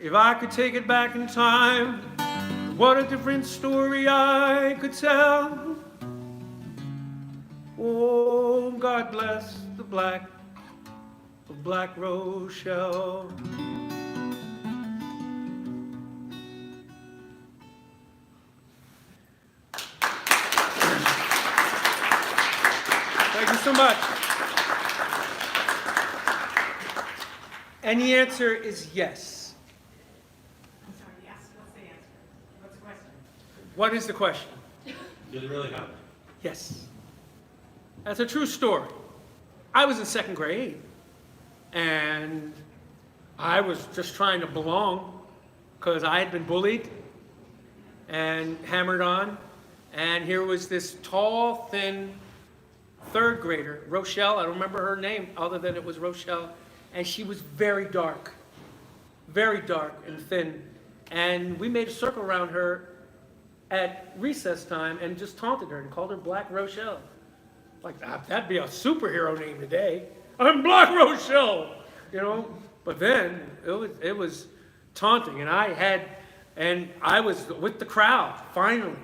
If I could take it back in time, what a different story I could tell. Oh, God bless the Black Rochelle. Thank you so much. And the answer is yes. I'm sorry, yes, what's the answer? What's the question? What is the question? Did it really happen? Yes. That's a true story. I was in second grade, and I was just trying to belong because I had been bullied and hammered on, and here was this tall, thin third grader, Rochelle. I don't remember her name other than it was Rochelle, and she was very dark and thin, and we made a circle around her at recess time and just taunted her and called her Black Rochelle. Like, that'd be a superhero name today. I'm Black Rochelle, you know? But then it was taunting, and I was with the crowd, finally.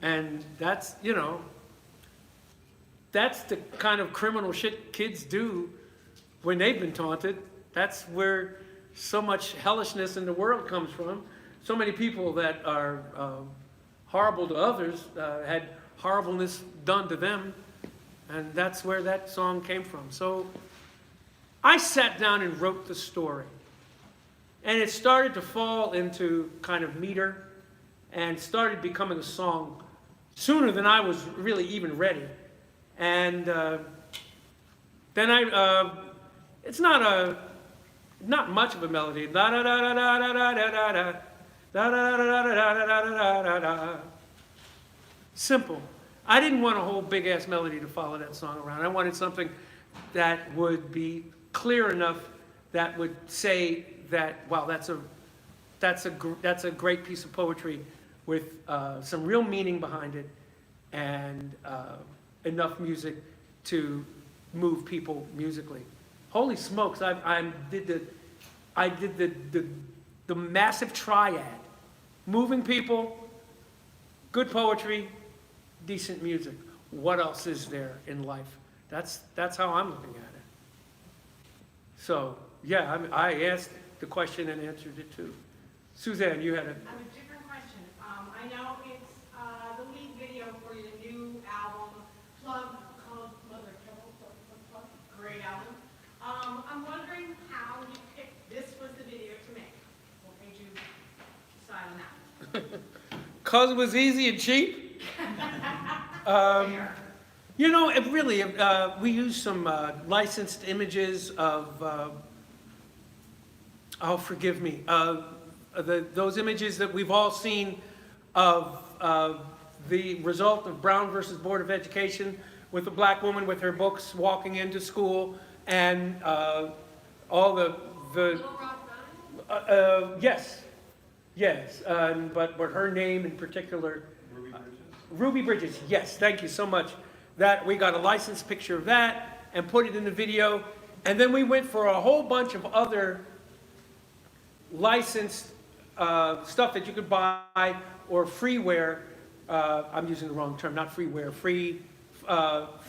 And that's, you know, that's the kind of criminal shit kids do when they've been taunted. That's where so much hellishness in the world comes from. So many people that are horrible to others had horribleness done to them, and that's where that song came from. So I sat down and wrote the story, and it started to fall into kind of meter and started becoming a song sooner than I was really even ready. And then it's not much of a melody. Da da da da da da da da da. Da, da, da, da, da, da, da, da, da. Simple. I didn't want a whole big ass melody to follow that song around. I wanted something that would be clear enough that would say that, wow, that's a great piece of poetry with some real meaning behind it and enough music to move people musically. Holy smokes! I did the massive triad. Moving people, good poetry, decent music. What else is there in life? That's how I'm looking at it. So, yeah, I asked the question and answered it too. Suzanne, you had a... I have a different question. I know it's the lead video for your new album, Plug, called Mother Plug, great album. I'm wondering how you picked this was the video to make. What made you decide on that? Because it was easy and cheap. You know, it really, we used some licensed images of, oh, forgive me, those images that we've all seen of the result of Brown versus Board of Education with a black woman with her books walking into school and all the Little Rock Nine? yes, but her name in particular. Ruby Bridges, yes, thank you so much. That we got a licensed picture of that and put it in the video, and then we went for a whole bunch of other licensed stuff that you could buy or freeware. I'm using the wrong term, not freeware, free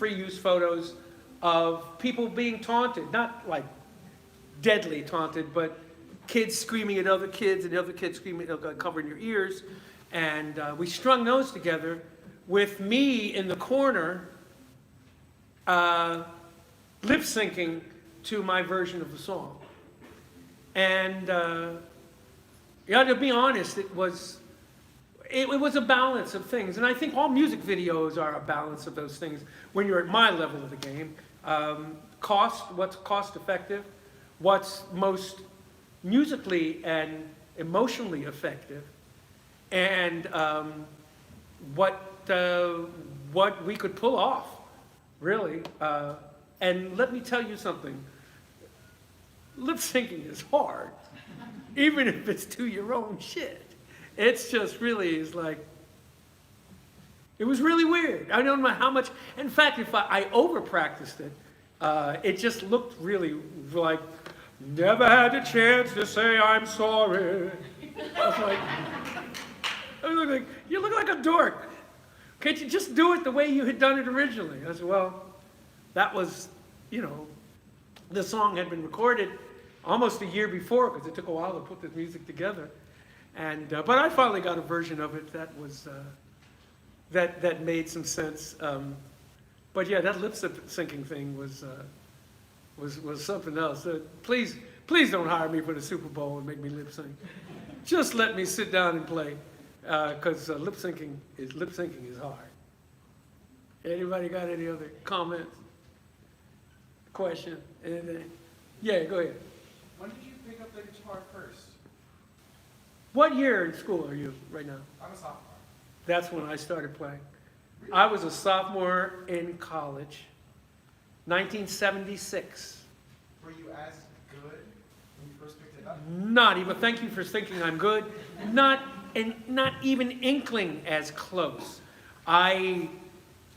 use photos of people being taunted, not like deadly taunted, but kids screaming at other kids and other kids screaming, covering your ears. And we strung those together with me in the corner lip syncing to my version of the song. And yeah, to be honest, it was a balance of things. And I think all music videos are a balance of those things when you're at my level of the game. What's cost effective, what's most musically and emotionally effective, and what we could pull off, really. And let me tell you something, lip syncing is hard, even if it's to your own shit. It's just really is like, it was really weird. I don't know how much, in fact, if I over practiced it, it just looked really like, never had a chance to say I'm sorry. I was like, you look like a dork. Can't you just do it the way you had done it originally? I said, well, that was, you know, the song had been recorded almost a year before because it took a while to put this music together. And but I finally got a version of it that was that made some sense. But yeah, that lip syncing thing was something else. Please don't hire me for the Super Bowl and make me lip sync. Just let me sit down and play, because lip syncing is hard. Anybody got any other comments? question. Anything? Yeah, go ahead. When did you pick up the guitar first? What year in school are you right now? I'm a sophomore. That's when I started playing. I was a sophomore in college, 1976. Were you as good when you first picked it up? Not even, thank you for thinking I'm good. Not even inkling as close. I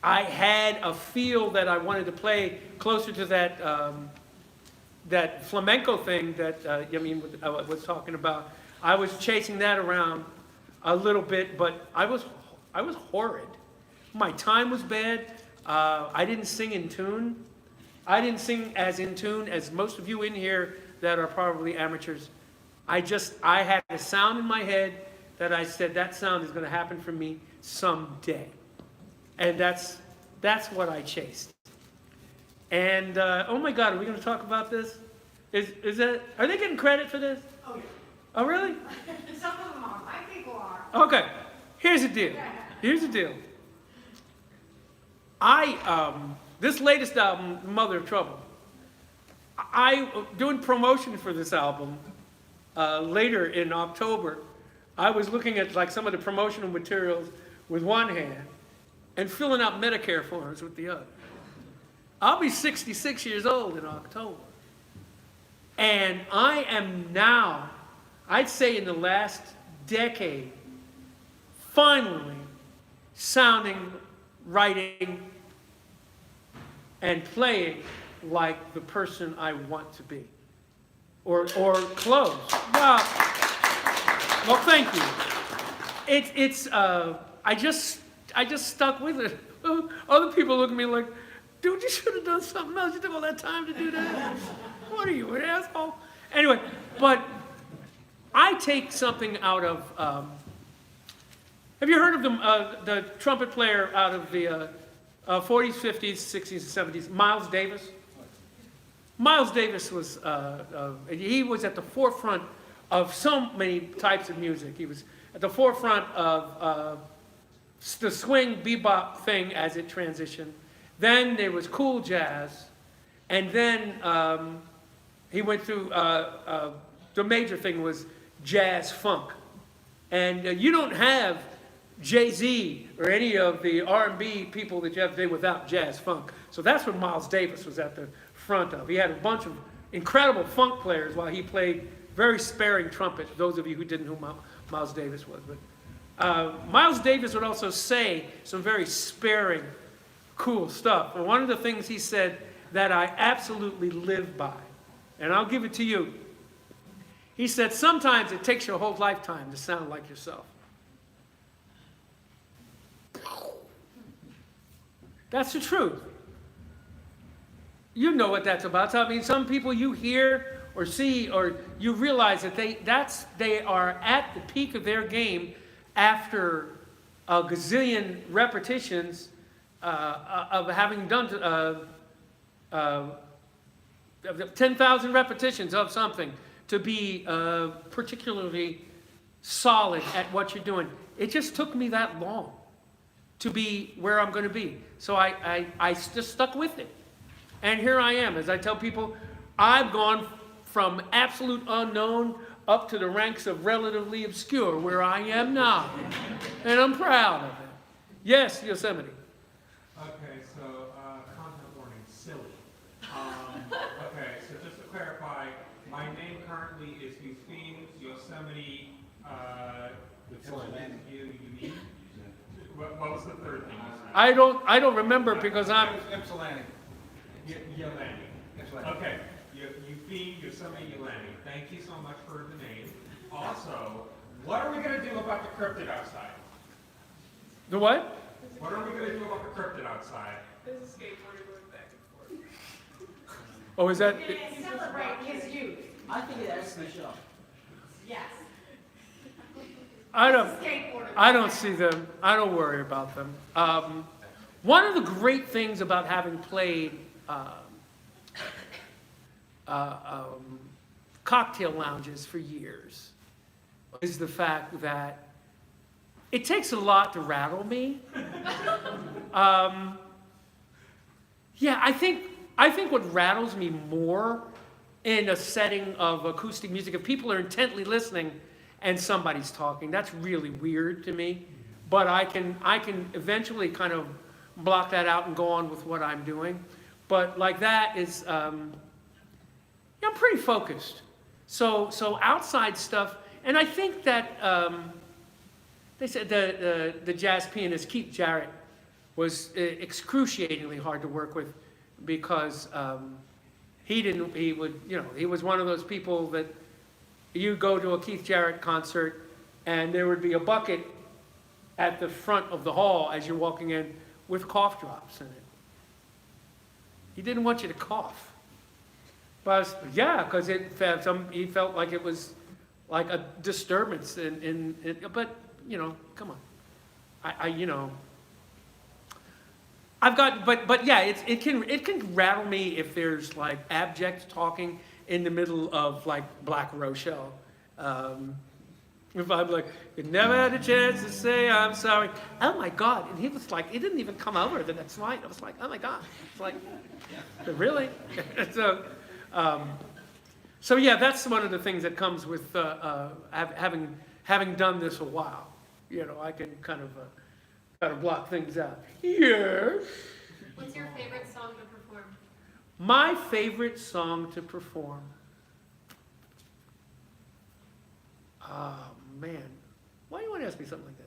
had a feel that I wanted to play closer to that that flamenco thing that I was talking about. I was chasing that around a little bit, but I was horrid. My time was bad. I didn't sing in tune. I didn't sing as in tune as most of you in here that are probably amateurs. I had a sound in my head that I said, that sound is going to happen for me someday. And that's what I chased. And, oh my God, are we going to talk about this? Are they getting credit for this? Oh, yeah. Oh, really? Some of them are, my people are. Okay, here's the deal. Here's the deal. This latest album, Mother of Trouble, doing promotion for this album later in October, I was looking at like some of the promotional materials with one hand and filling out Medicare forms with the other. I'll be 66 years old in October. And I am now, I'd say in the last decade, finally sounding, writing, and playing like the person I want to be. Or close. Well, thank you. I just stuck with it. Other people look at me like, dude, you should have done something else. You took all that time to do that. What are you, an asshole? Anyway, but I take something out of, have you heard of the trumpet player out of the 40s, 50s, 60s, and 70s, Miles Davis? Miles Davis was, he was at the forefront of so many types of music. He was at the forefront of the swing bebop thing as it transitioned. Then there was cool jazz, and then he went through, the major thing was jazz funk. And you don't have Jay-Z or any of the R&B people that you have today without jazz funk. So that's what Miles Davis was at the front of. He had a bunch of incredible funk players while he played very sparing trumpet, those of you who didn't know who Miles Davis was. But Miles Davis would also say some very sparing, cool stuff. And one of the things he said that I absolutely live by, and I'll give it to you. He said, sometimes it takes your whole lifetime to sound like yourself. That's the truth. You know what that's about. So, I mean, some people you hear or see or you realize that they are at the peak of their game after a gazillion repetitions of having done 10,000 repetitions of something to be particularly solid at what you're doing. It just took me that long to be where I'm going to be. So I just stuck with it. And here I am. As I tell people, I've gone from absolute unknown up to the ranks of relatively obscure, where I am now. And I'm proud of it. Yes, Yosemite. Okay, so content warning, silly. Okay, so just to clarify, my name currently is Eugene Yosemite. You what was the third thing? I don't remember because I'm. Ypsilanti. Yolani. Ypsilanti. Okay, Eugene Yosemite Yolani. Thank you so much for the name. Also, what are we going to do about the cryptid outside? The what? What are we going to do about the cryptid outside? There's a skateboarder going back and forth. Oh, is that? Celebrate his youth. I think that's Michelle. Yes. I don't Skateboarder. see them. I don't worry about them. One of the great things about having played cocktail lounges for years is the fact that it takes a lot to rattle me. Yeah, I think I think what rattles me more in a setting of acoustic music, if people are intently listening and somebody's talking, that's really weird to me. But I can eventually kind of block that out and go on with what I'm doing. But like that is, I'm pretty focused. So outside stuff, and I think that they said the jazz pianist Keith Jarrett was excruciatingly hard to work with because he was one of those people that you go to a Keith Jarrett concert and there would be a bucket at the front of the hall as you're walking in with cough drops in it. He didn't want you to cough. But yeah, because he felt like it was like a disturbance but come on. I've got, but yeah, it can rattle me if there's like abject talking in the middle of like Black Rochelle. If I'm like, you never had a chance to say I'm sorry. Oh my God. And he was like, he didn't even come over the next night. I was like, oh my God. It's like, really? So yeah, that's one of the things that comes with having done this a while. I can kind of block things out. Yes. What's your favorite song to perform? My favorite song to perform. Oh man, why do you want to ask me something like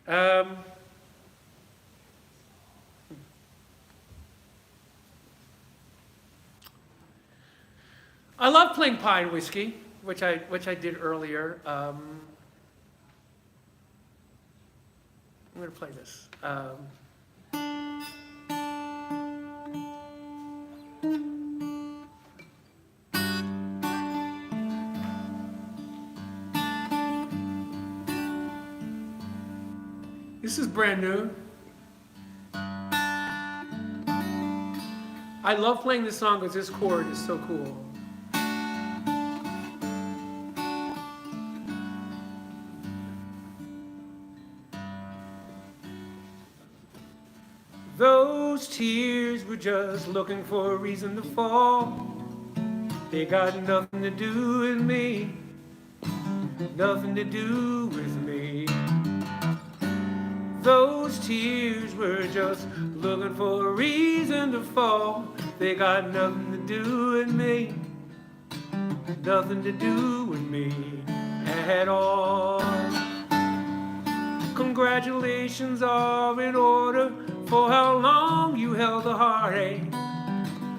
that? I love playing Pie and Whiskey, which I did earlier. I'm going to play this. This is brand new. I love playing this song because this chord is so cool. Those tears were just looking for a reason to fall. They got nothing to do with me, nothing to do with me. Those tears were just looking for a reason to fall. They got nothing to do with me, nothing to do with me at all. Congratulations are in order for how long you held the heartache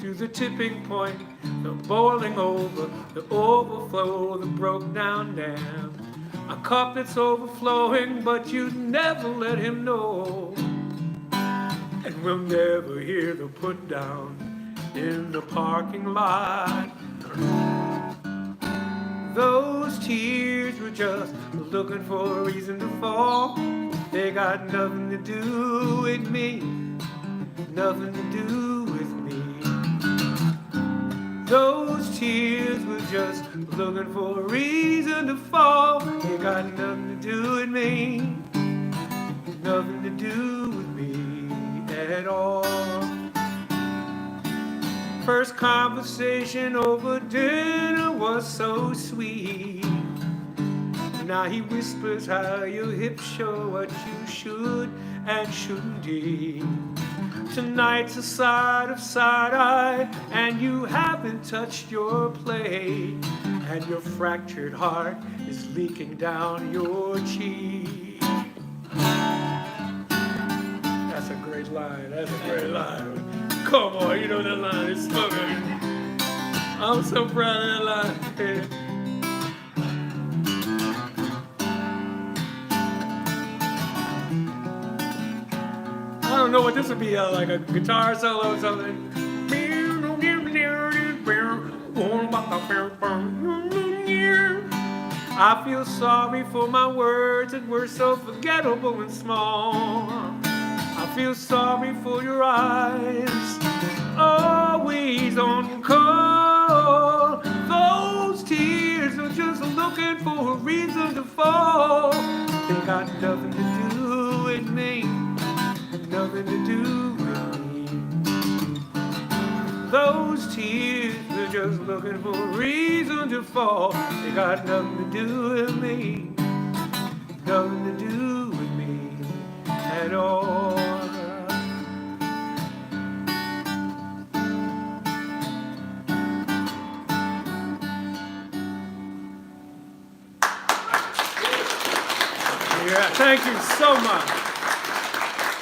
to the tipping point, the boiling over, the overflow, the broke down dam. A cup that's overflowing, but you'd never let him know. And we'll never hear the put down in the parking lot. Those tears were just looking for a reason to fall. They got nothing to do with me, nothing to do with me. Those tears were just looking for a reason to fall. They got nothing to do with me, nothing to do with me at all. First conversation over dinner was so sweet. Now he whispers how your hips show what you should and shouldn't do. Tonight's a side of side-eye, and you haven't touched your plate, and your fractured heart is leaking down your cheek. That's a great line, that's a great line. Come on, you know that line is so good. I'm so proud of that line. I don't know what this would be, like a guitar solo or something. I feel sorry for my words that were so forgettable and small. I feel sorry for your eyes, always on call. Those tears are just looking for a reason to fall. They got nothing to do with me, nothing to do with me. those tears, they're just looking for a reason to fall. They got nothing to do with me, nothing to do with me at all. Yeah, thank you so much.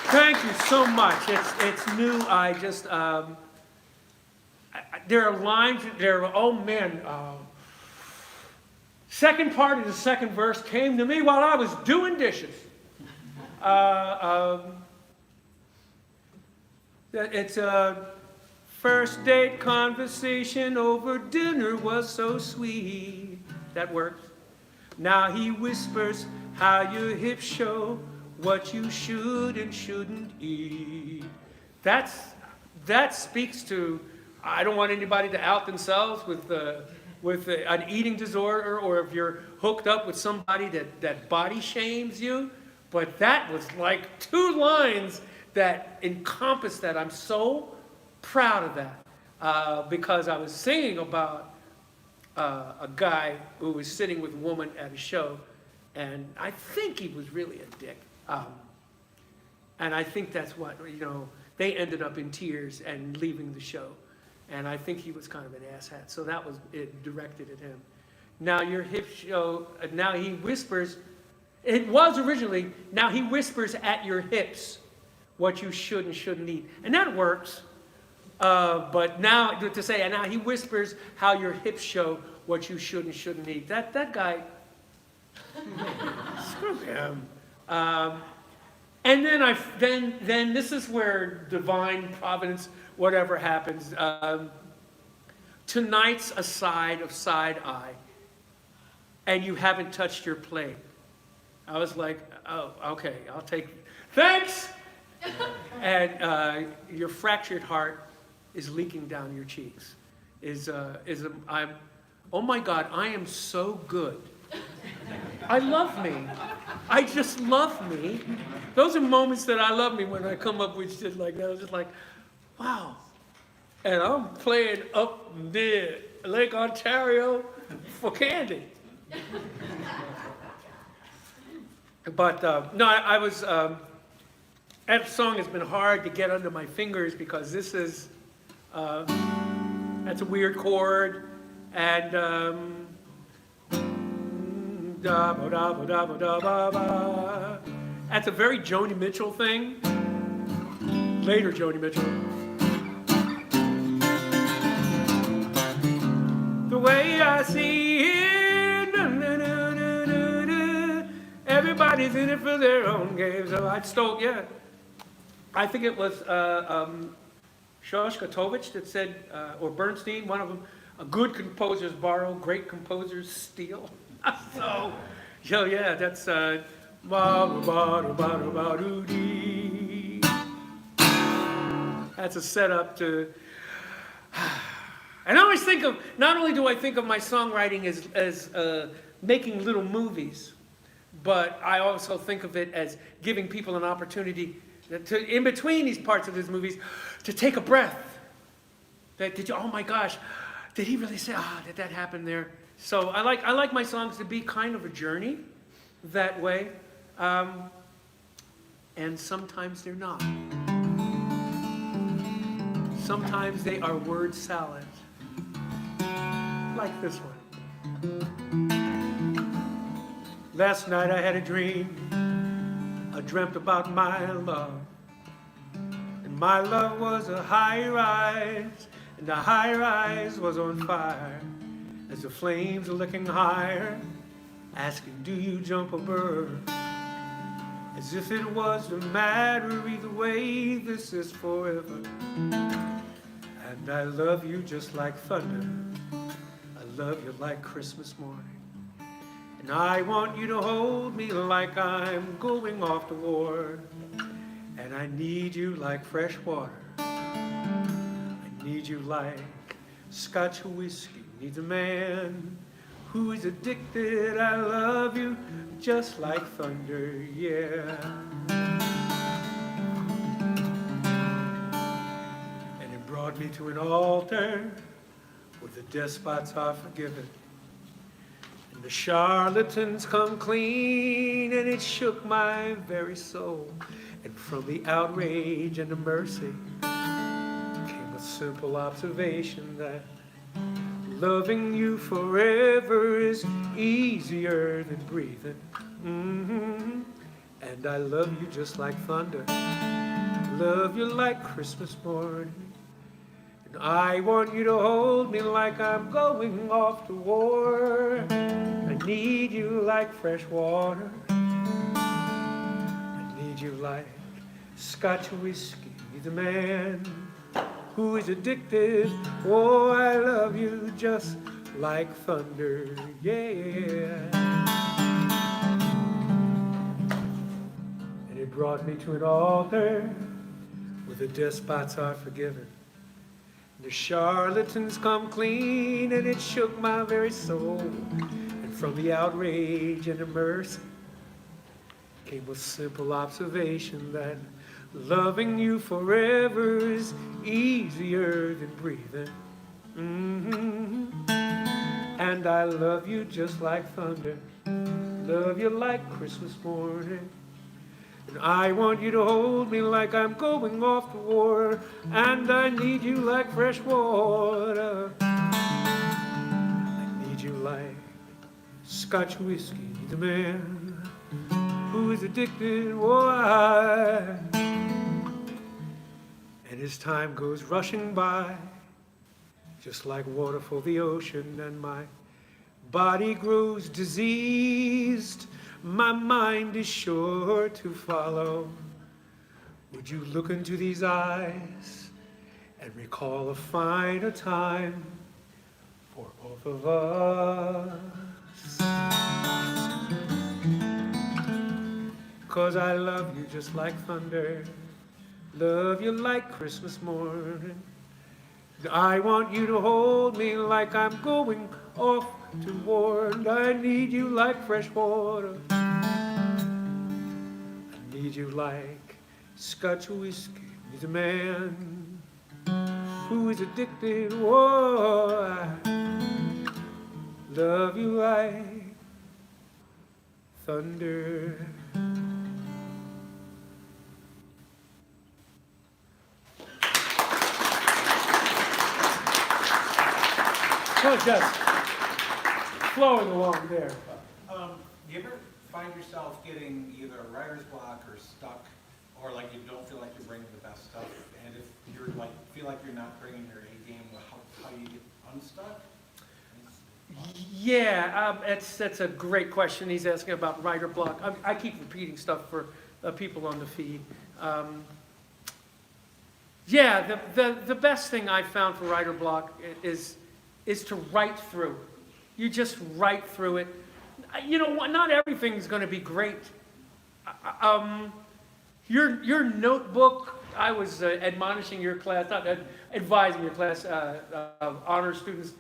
Thank you so much. It's new. I just there are lines. There are, oh man. Second part of the second verse came to me while I was doing dishes. It's a first date conversation over dinner was so sweet. That works. Now he whispers how your hips show what you should and shouldn't eat. That speaks to, I don't want anybody to out themselves with an eating disorder, or if you're hooked up with somebody that body shames you. But that was like 2 lines that encompass that. I'm so proud of that because I was singing about a guy who was sitting with a woman at a show, and I think he was really a dick. And I think that's what, they ended up in tears and leaving the show. And I think he was kind of an asshat. So that was it, directed at him. Now your hip show, now he whispers, it was originally, now he whispers at your hips what you should and shouldn't eat. And that works. But now to say, and now he whispers how your hips show what you should and shouldn't eat. That guy, screw him. And then this is where divine providence, whatever happens. Tonight's a side of side eye, and you haven't touched your plate. I was like, oh, okay, I'll take, thanks. And your fractured heart is leaking down your cheeks. Oh my God, I am so good. I love me. I just love me. Those are moments that I love me when I come up with shit like that. I was just like, wow. And I'm playing up near Lake Ontario for candy. But no, I was, that song has been hard to get under my fingers because this is, that's a weird chord. And, that's a very Joni Mitchell thing. Later Joni Mitchell. The way I see it, everybody's in it for their own game. So I stole, yeah. I think it was Shostakovich that said, or Bernstein, one of them, good composers borrow, great composers steal. So, yeah, that's that's a setup to. And I always think of, not only do I think of my songwriting as making little movies, but I also think of it as giving people an opportunity to, in between these parts of these movies, to take a breath. Oh my gosh, did he really say, did that happen there? So I like my songs to be kind of a journey that way, and sometimes they're not. Sometimes they are word salad, like this one. Last night I had a dream. I dreamt about my love, and my love was a high rise, and the high rise was on fire. As the flames are licking higher, asking, do you jump a bird? As if it was the matter either way, this is forever. And I love you just like thunder. I love you like Christmas morning. And I want you to hold me like I'm going off to war. And I need you like fresh water. I need you like Scotch whiskey needs a man who is addicted. I love you just like thunder, yeah. And it brought brought me to an altar where the despots are forgiven. And the charlatans come clean, and it shook my very soul. And from the outrage and the mercy came a simple observation that loving you forever is easier than breathing. And I love you just like thunder, love you like Christmas morning. And I want you to hold me like I'm going off to war. I need you like fresh water, I need you like Scotch whiskey, the man who is addicted. Oh, I love you just like thunder, yeah. And it brought me to an altar where the despots are forgiven. The charlatans come clean, and it shook my very soul. And from the outrage and the mercy came a simple observation that loving you forever is easier than breathing. And I love you just like thunder, love you like Christmas morning. And I want you to hold me like I'm going off to war. And I need you like fresh water, I need you like Scotch whiskey, the man who is addicted. Oh, and as time goes rushing by, just like water for the ocean, and my body grows diseased, my mind is sure to follow. Would you look into these eyes and recall a finer time for both of us? 'Cause I love you just like thunder, love you like Christmas morning. I want you to hold me like I'm going off to war. And I need you like fresh water, I need you like Scotch whiskey, the man who is addicted. Oh, I love you like thunder. So just flowing along there. Do you ever find yourself getting either a writer's block or stuck, or like you don't feel like you're bringing the best stuff? And if you're like, feel like you're not bringing your A game, how do you get unstuck? Yeah, that's a great question. He's asking about writer block. I keep repeating stuff for people on the feed. Yeah, the best thing I found for writer block is to write through. You just write through it. You know, not everything's going to be great. Your notebook, I was admonishing your class, not advising your class, honor students.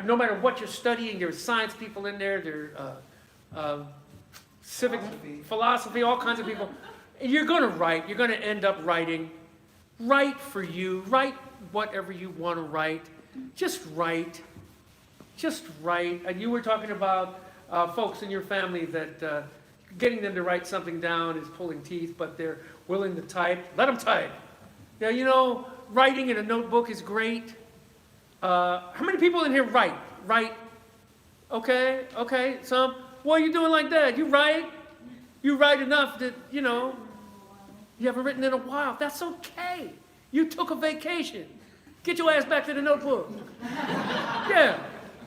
No matter what you're studying, there's science people in there, there civic philosophy, all kinds of people. You're going to write. You're going to end up writing. Write for you. Write whatever you want to write. Just write. Just write. And you were talking about folks in your family that getting them to write something down is pulling teeth, but they're willing to type. Let them type. Yeah, you know, writing in a notebook is great. How many people in here write? Write. Okay, okay. Some. What are you doing like that? You write. You write enough that, you know, you haven't written in a while. That's okay. You took a vacation. Get your ass back to the notebook. Yeah.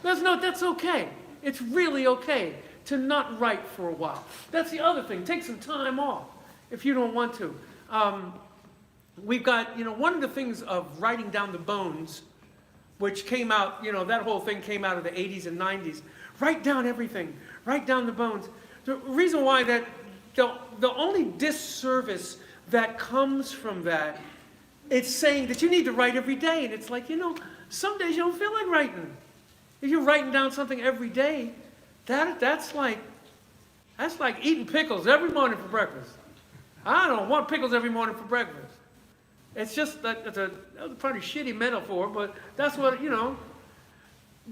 That's okay. It's really okay to not write for a while. That's the other thing. Take some time off if you don't want to. We've got, you know, one of the things of writing down the bones, which came out, you know, that whole thing came out of the 80s and 90s. Write down everything. Write down the bones. The reason why that, the only disservice that comes from that, it's saying that you need to write every day. And it's like, you know, some days you don't feel like writing. If you're writing down something every day, that's like eating pickles every morning for breakfast. I don't want pickles every morning for breakfast. It's just that it's a pretty shitty metaphor, but that's what, you know.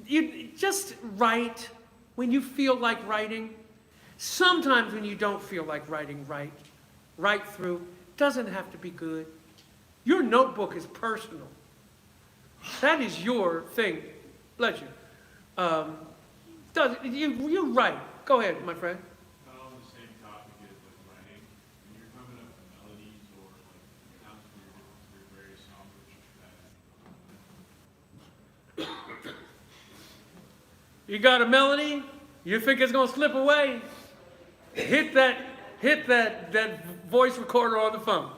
You just write when you feel like writing. Sometimes when you don't feel like writing, write through. Doesn't have to be good. Your notebook is personal. That is your thing. Bless you. You write. Go ahead, my friend. On the same topic as like writing, when you're coming up with melodies or like sounds for your various songs, You got a melody, you think it's gonna slip away, hit that voice recorder on the phone.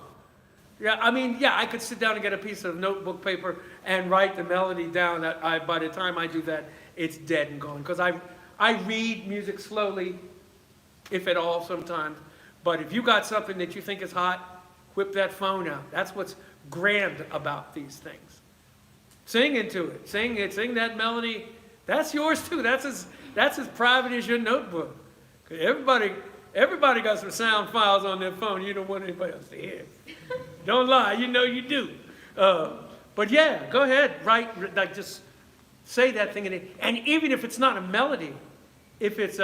Yeah, I mean, yeah, I could sit down and get a piece of notebook paper and write the melody down. By the time I do that, it's dead and gone. Because I read music slowly, if at all sometimes. But if you got something that you think is hot, whip that phone out. That's what's grand about these things. Sing into it. Sing that melody. That's yours too. That's as private as your notebook. Everybody got some sound files on their phone you don't want anybody else to hear. Don't lie, you know you do. But yeah, go ahead, write, like just say that thing in it. And even if it's not a melody, if it's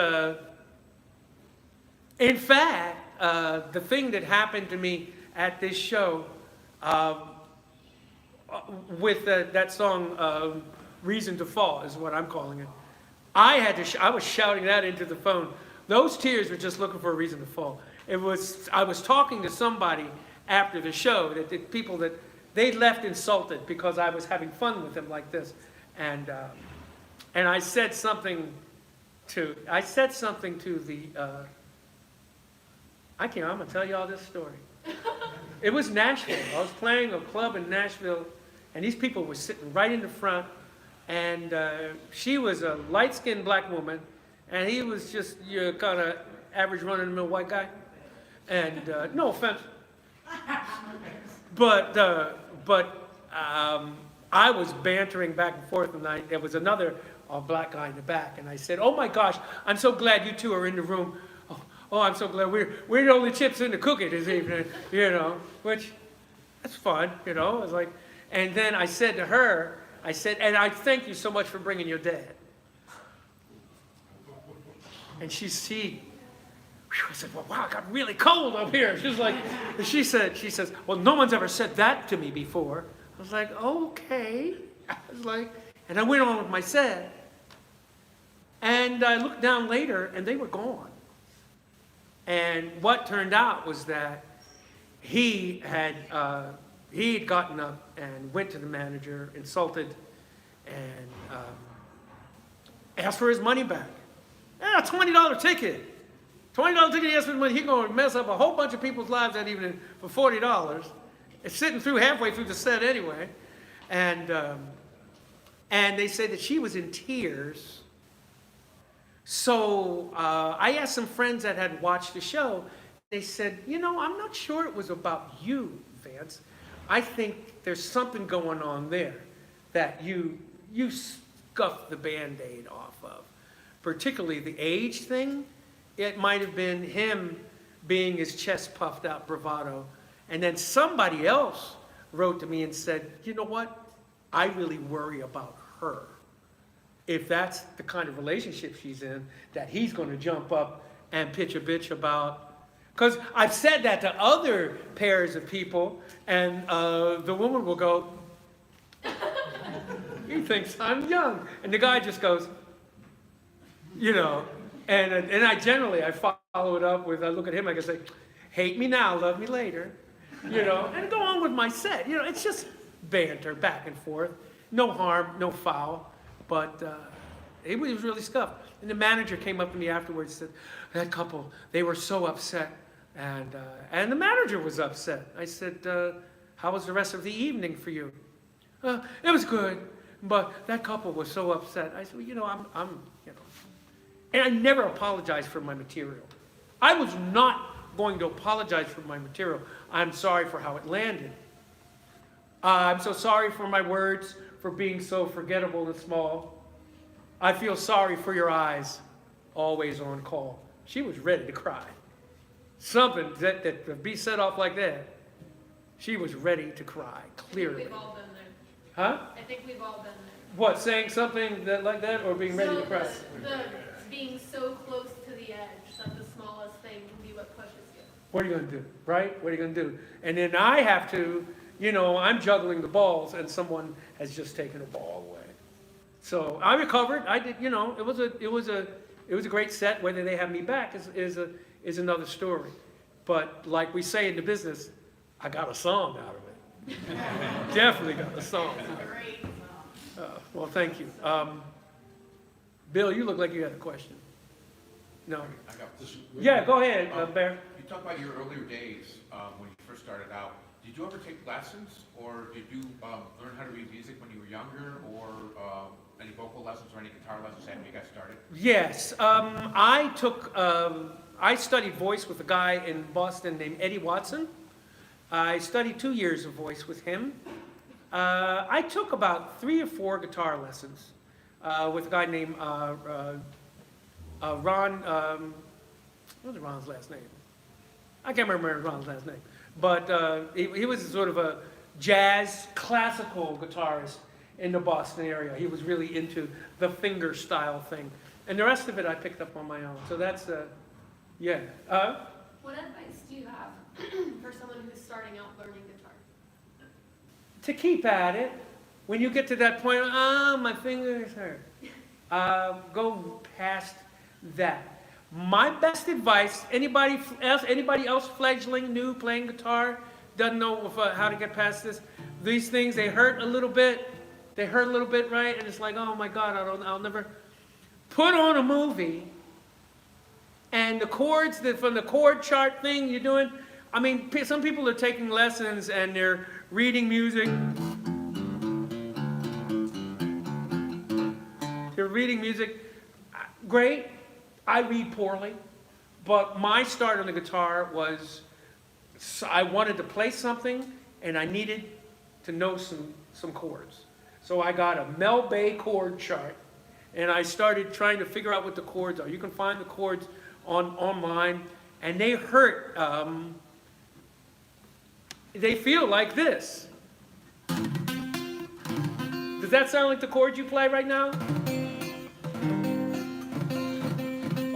in fact, the thing that happened to me at this show with that song, Reason to Fall is what I'm calling it. I was shouting that into the phone. Those tears were just looking for a reason to fall. I was talking to somebody after the show, that the people that they left insulted because I was having fun with them like this. And I said something to the, I'm gonna tell you all this story. It was Nashville. I was playing a club in Nashville, and these people were sitting right in the front, and she was a light-skinned black woman, and he was just your kind of average run-of-the-mill white guy. And no offense, but I was bantering back and forth, and there was another black guy in the back, and I said, "Oh my gosh, I'm so glad you two are in the room. Oh, I'm so glad we're the only chips in the cookie this evening, you know." Which, that's fun, you know. It was like, and then I said to her, "And I thank you so much for bringing your dad." And I said, "Well, wow, it got really cold up here." She says, "Well, no one's ever said that to me before." I was like, "Okay." And I went on with my set. And I looked down later, and they were gone. And what turned out was that he had gotten up and went to the manager, insulted, and asked for his money back. Yeah, $20 ticket. $20 ticket, he asked for his money. He's going to mess up a whole bunch of people's lives that evening for $40. It's sitting through halfway through the set anyway. And they said that she was in tears. So I asked some friends that had watched the show. They said, "You know, I'm not sure it was about you, Vance. I think there's something going on there that you scuffed the Band-Aid off of. Particularly the age thing. It might have been him being his chest puffed out bravado. And then somebody else wrote to me and said, you know what? I really worry about her. If that's the kind of relationship she's in, that he's going to jump up and pitch a bitch about." Because I've said that to other pairs of people, and the woman will go, "He thinks I'm young." And the guy just goes, you know, and I follow it up with, I look at him, I can say, "Hate me now, love me later," you know, and go on with my set. You know, it's just banter back and forth. No harm, no foul. But it was really scuffed. And the manager came up to me afterwards and said, "That couple, they were so upset." And the manager was upset. I said, "How was the rest of the evening for you?" "It was good, but that couple was so upset." I said, "Well, you know, I'm you know." And I never apologized for my material. I was not going to apologize for my material. I'm sorry for how it landed. I'm so sorry for my words, for being so forgettable and small. I feel sorry for your eyes, always on call. She was ready to cry. Something that be set off like that. She was ready to cry, I think clearly. we've all been there. Huh? I think we've all been there. What, saying something that like that or being ready So to cry? the being so close to the edge that the smallest thing can be what pushes you. What are you going to do, right? What are you going to do? And then I have to, I'm juggling the balls and someone has just taken a ball away. So I recovered. I did, it was a great set. Whether they have me back is another story. But like we say in the business, I got a song out of it. Definitely got a song. Great. Well, thank you. Bill, you look like you had a question. No. I got this. Yeah, go ahead, Bear. You talk about your earlier days when you first started out. Did you ever take lessons, or did you learn how to read music when you were younger, or any vocal lessons or any guitar lessons after you got started? Yes, I studied voice with a guy in Boston named Eddie Watson. I studied 2 years of voice with him. I took about 3 or 4 guitar lessons with a guy named Ron, what was Ron's last name? I can't remember Ron's last name. But he was sort of a jazz, classical guitarist in the Boston area. He was really into the finger style thing. And the rest of it I picked up on my own. So that's, yeah. What advice do you have for someone who's starting out learning guitar? To keep at it. When you get to that point, my fingers hurt. Go past that. My best advice, anybody else fledgling, new, playing guitar, doesn't know how to get past this, these things, they hurt a little bit. They hurt a little bit, right? And it's like, oh my God, I'll never. Put on a movie, and the chords, from the chord chart thing you're doing, I mean, some people are taking lessons and they're reading music. They're reading music. Great. I read poorly. But my start on the guitar was, I wanted to play something and I needed to know some chords. So I got a Mel Bay chord chart and I started trying to figure out what the chords are. You can find the chords online, and they hurt. They feel like this. Does that sound like the chords you play right now?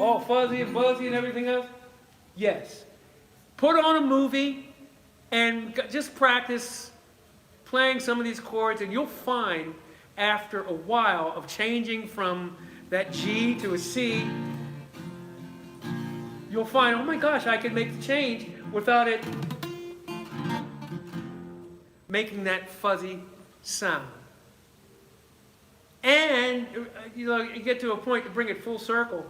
All fuzzy and buzzy and everything else? Yes. Put on a movie and just practice playing some of these chords, and you'll find after a while of changing from that G to a C, you'll find, oh my gosh, I can make the change without it making that fuzzy sound. And you get to a point to bring it full circle.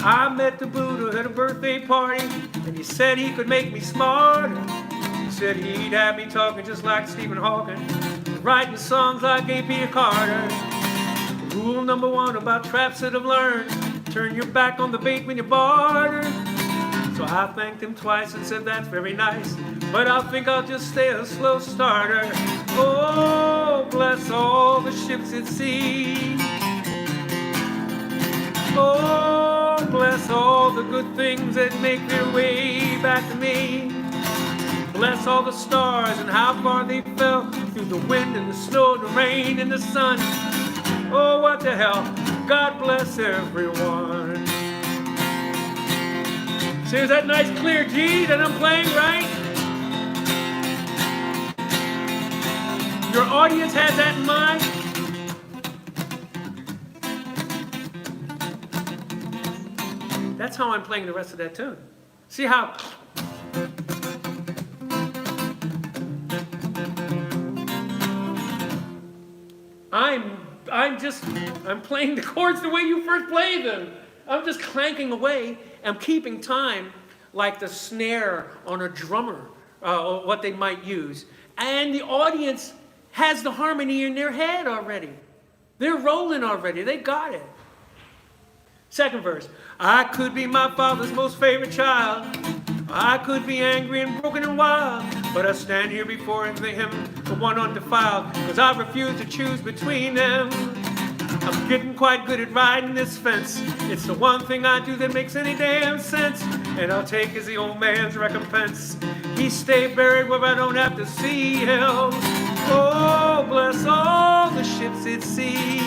I met the Buddha at a birthday party, and he said he could make me smarter. He said he'd have me talking just like Stephen Hawking, writing songs like A.P. Carter. Rule number 1 about traps that I've learned: turn your back on the bait when you barter. So I thanked him twice and said that's very nice, but I think I'll just stay a slow starter. Oh, bless all the ships at sea. Oh, bless all the good things that make their way back to me. Bless all the stars and how far they fell through the wind and the snow, the rain and the sun. Oh, what the hell. God bless everyone. See, is that nice clear G that I'm playing, right? Your audience has that in mind? That's how I'm playing the rest of that tune. See how... I'm playing the chords the way you first play them. I'm just clanking away. I'm keeping time like the snare on a drummer, what they might use. And the audience has the harmony in their head already. They're rolling already. They got it. Second verse. I could be my father's most favorite child, I could be angry and broken and wild, but I stand here before him, the one undefiled, because I refuse to choose between them. I'm getting quite good at riding this fence. It's the one thing I do that makes any damn sense, and I'll take as the old man's recompense. He stay buried where I don't have to see him. Oh, bless all the ships at sea.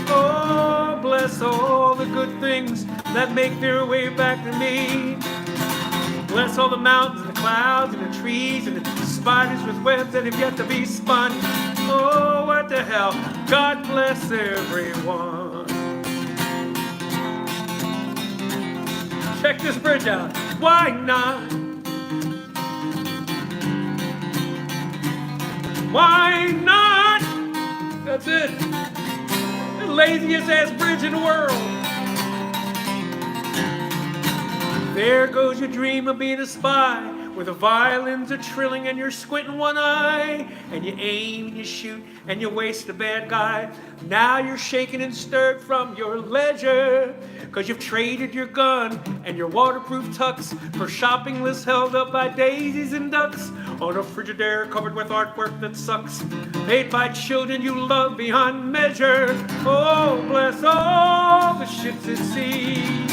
Oh, bless all the good things that make their way back to me. Bless all the mountains and the clouds and the trees and the spiders with webs that have yet to be spun. Oh, what the hell? God bless everyone. Check this bridge out. Why not? Why not? That's it. The laziest ass bridge in the world. There goes your dream of being a spy, where the violins are trilling and you're squinting one eye, and you aim and you shoot and you waste the bad guy. Now you're shaken and stirred from your leisure, cause you've traded your gun and your waterproof tux for shopping lists held up by daisies and ducks on a Frigidaire covered with artwork that sucks, made by children you love beyond measure. Oh, bless all the ships at sea.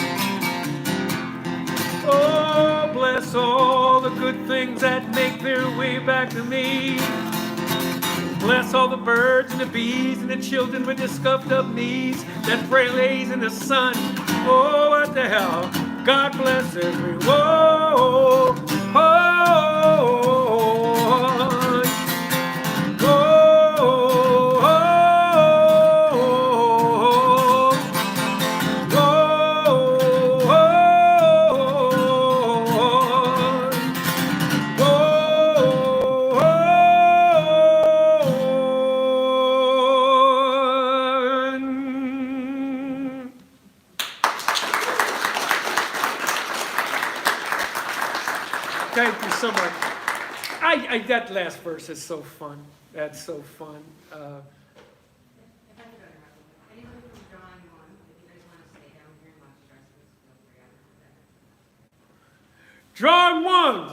Oh, bless all the good things that make their way back to me. Bless all the birds and the bees and the children with their scuffed up knees that pray lays in the sun. Oh, what the hell? God bless everyone. Oh, oh, oh, thank you so much. That last verse is so fun. That's so fun. If I could interrupt, anybody from drawing one, if you guys want to stay down here and watch the rest of this, feel free. Drawing one.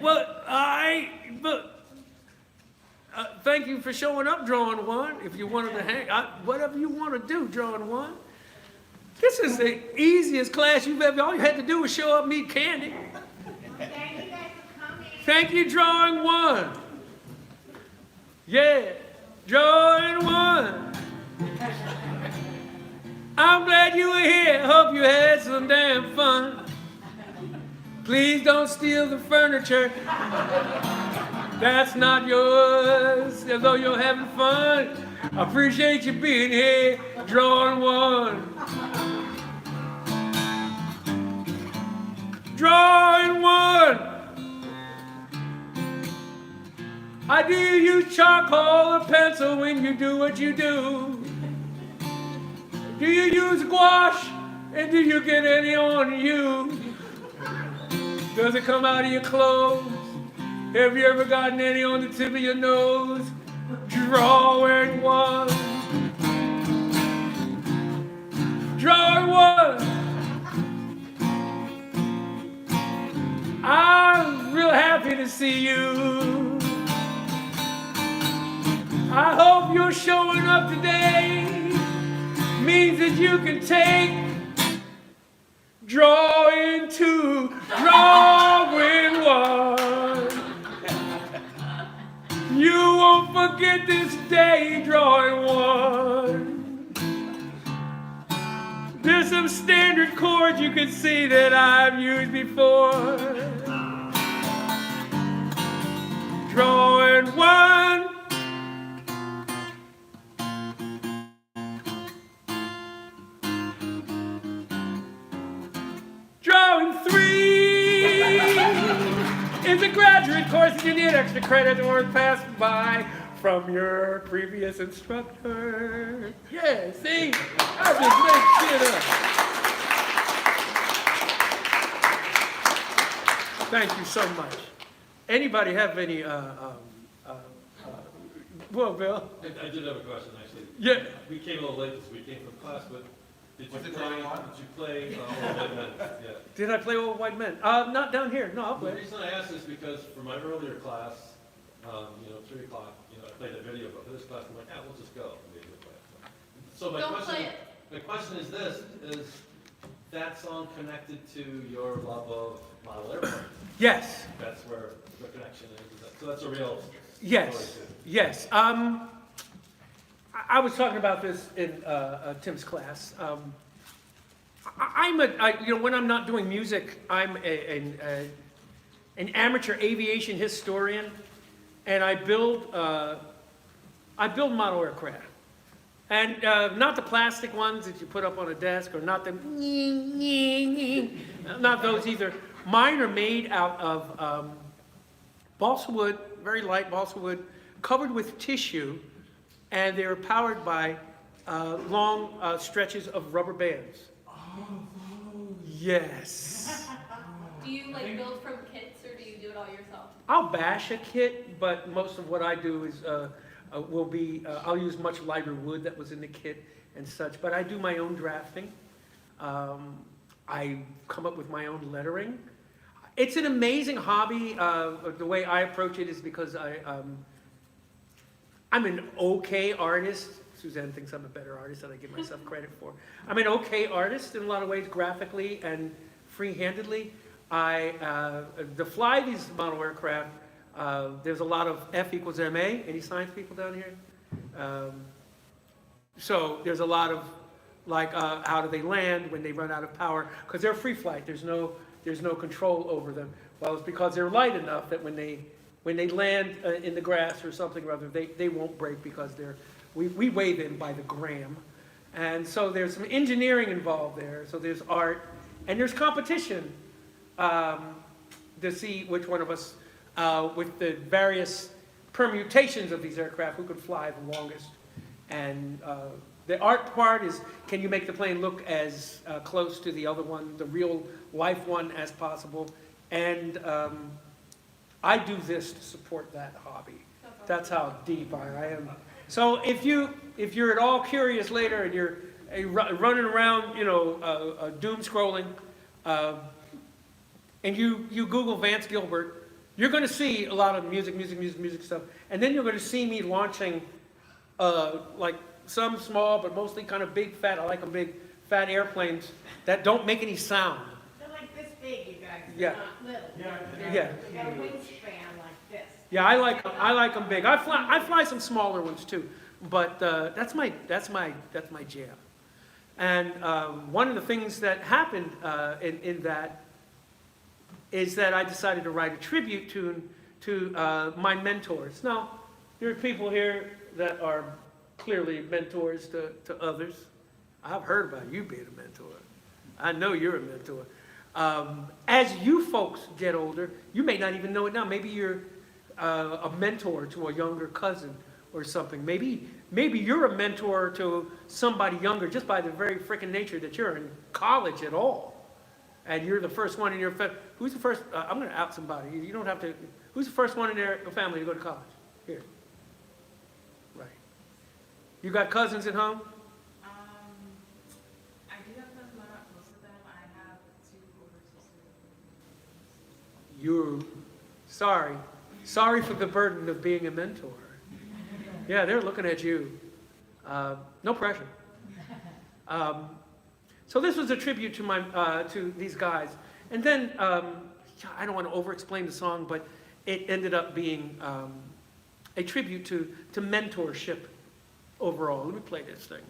Well, thank you for showing up, drawing one. If you wanted to hang, whatever you want to do, drawing one. This is the easiest class you've ever. All you had to do was show up, meet Candy. Thank you guys for coming. Thank you, drawing one. Yeah, drawing one. I'm glad you were here. Hope you had some damn fun. Please don't steal the furniture. That's not yours, although you're having fun. I appreciate you being here, drawing one. Drawing one. I do you use charcoal or pencil when you do what you do? Do you use gouache and do you get any on you? Does it come out of your clothes? Have you ever gotten any on the tip of your nose? Drawing one. Drawing one. I'm real happy to see you. I hope you're showing up today. Means that you can take drawing two, drawing one. You won't forget this day, drawing one. There's some standard chords you can see that I've used before. Drawing one. Drawing three is a graduate course and you need extra credit or pass by from your previous instructor. Yeah, see? I just make shit up. Thank you so much. Anybody have any, well, Bill? I did have a question, actually. Yeah. We came a little late this week, came from class, but Did Was you it play, John One? did you play, Old White Men? Yeah. Did I play Old White Men? Not down here. No, I'll The play. reason I ask is because for my earlier class, 3 o'clock, I played a video, but for this class, I'm like, we'll just go. And they did play it. So my Don't question, play it. my question is this, is that song connected to your love of model airplanes? Yes. That's where the connection is. So that's a real Yes. story too. Yes. I was talking about this in Tim's class. When I'm not doing music, I'm an amateur aviation historian, and I build model aircraft, and not the plastic ones that you put up on a desk, or not not those either. Mine are made out of balsa wood, very light balsa wood, covered with tissue, and they're powered by long stretches of rubber bands. Yes. Do you build from kits or do you do it all yourself? I'll bash a kit, but most of what I do is I'll use much lighter wood that was in the kit and such. But I do my own drafting. I come up with my own lettering. It's an amazing hobby. The way I approach it is because I'm an okay artist. Suzanne thinks I'm a better artist than I give myself credit for. I'm an okay artist in a lot of ways, graphically and free-handedly. To fly these model aircraft, there's a lot of F equals MA. Any science people down here? So there's a lot of how do they land when they run out of power? Because they're free flight. There's no control over them. Well, it's because they're light enough that when they land in the grass or something or other, they won't break because we weigh them by the gram. And so there's some engineering involved there. So there's art and there's competition to see which one of us, with the various permutations of these aircraft, who could fly the longest. And the art part is, can you make the plane look as close to the other one, the real life one, as possible? And I do this to support that hobby. That's how deep I am. So if you're at all curious later and you're running around, doom scrolling, and you Google Vance Gilbert, you're going to see a lot of music stuff. And then you're going to see me launching some small, but mostly kind of big, fat, I like them big, fat airplanes that don't make any sound. They're like this big, you guys. Yeah. They're not little. Yeah. They got a wingspan like this. Yeah, I like them big. I fly some smaller ones too, but that's my jam. And one of the things that happened in that is that I decided to write a tribute tune to my mentors. Now, there are people here that are clearly mentors to others. I've heard about you being a mentor. I know you're a mentor. As you folks get older, you may not even know it now. Maybe you're a mentor to a younger cousin or something. Maybe you're a mentor to somebody younger just by the very freaking nature that you're in college at all. And you're the first one in your family. Who's the first? I'm going to out somebody. You don't have to. Who's the first one in their family to go to college? Here. Right. You got cousins at home? I do have them, but not most of them. I have 2 older sisters. You're sorry. Sorry for the burden of being a mentor. Yeah, they're looking at you. No pressure. So this was a tribute to these guys. And then, I don't want to over-explain the song, but it ended up being a tribute to mentorship overall. Let me play this thing.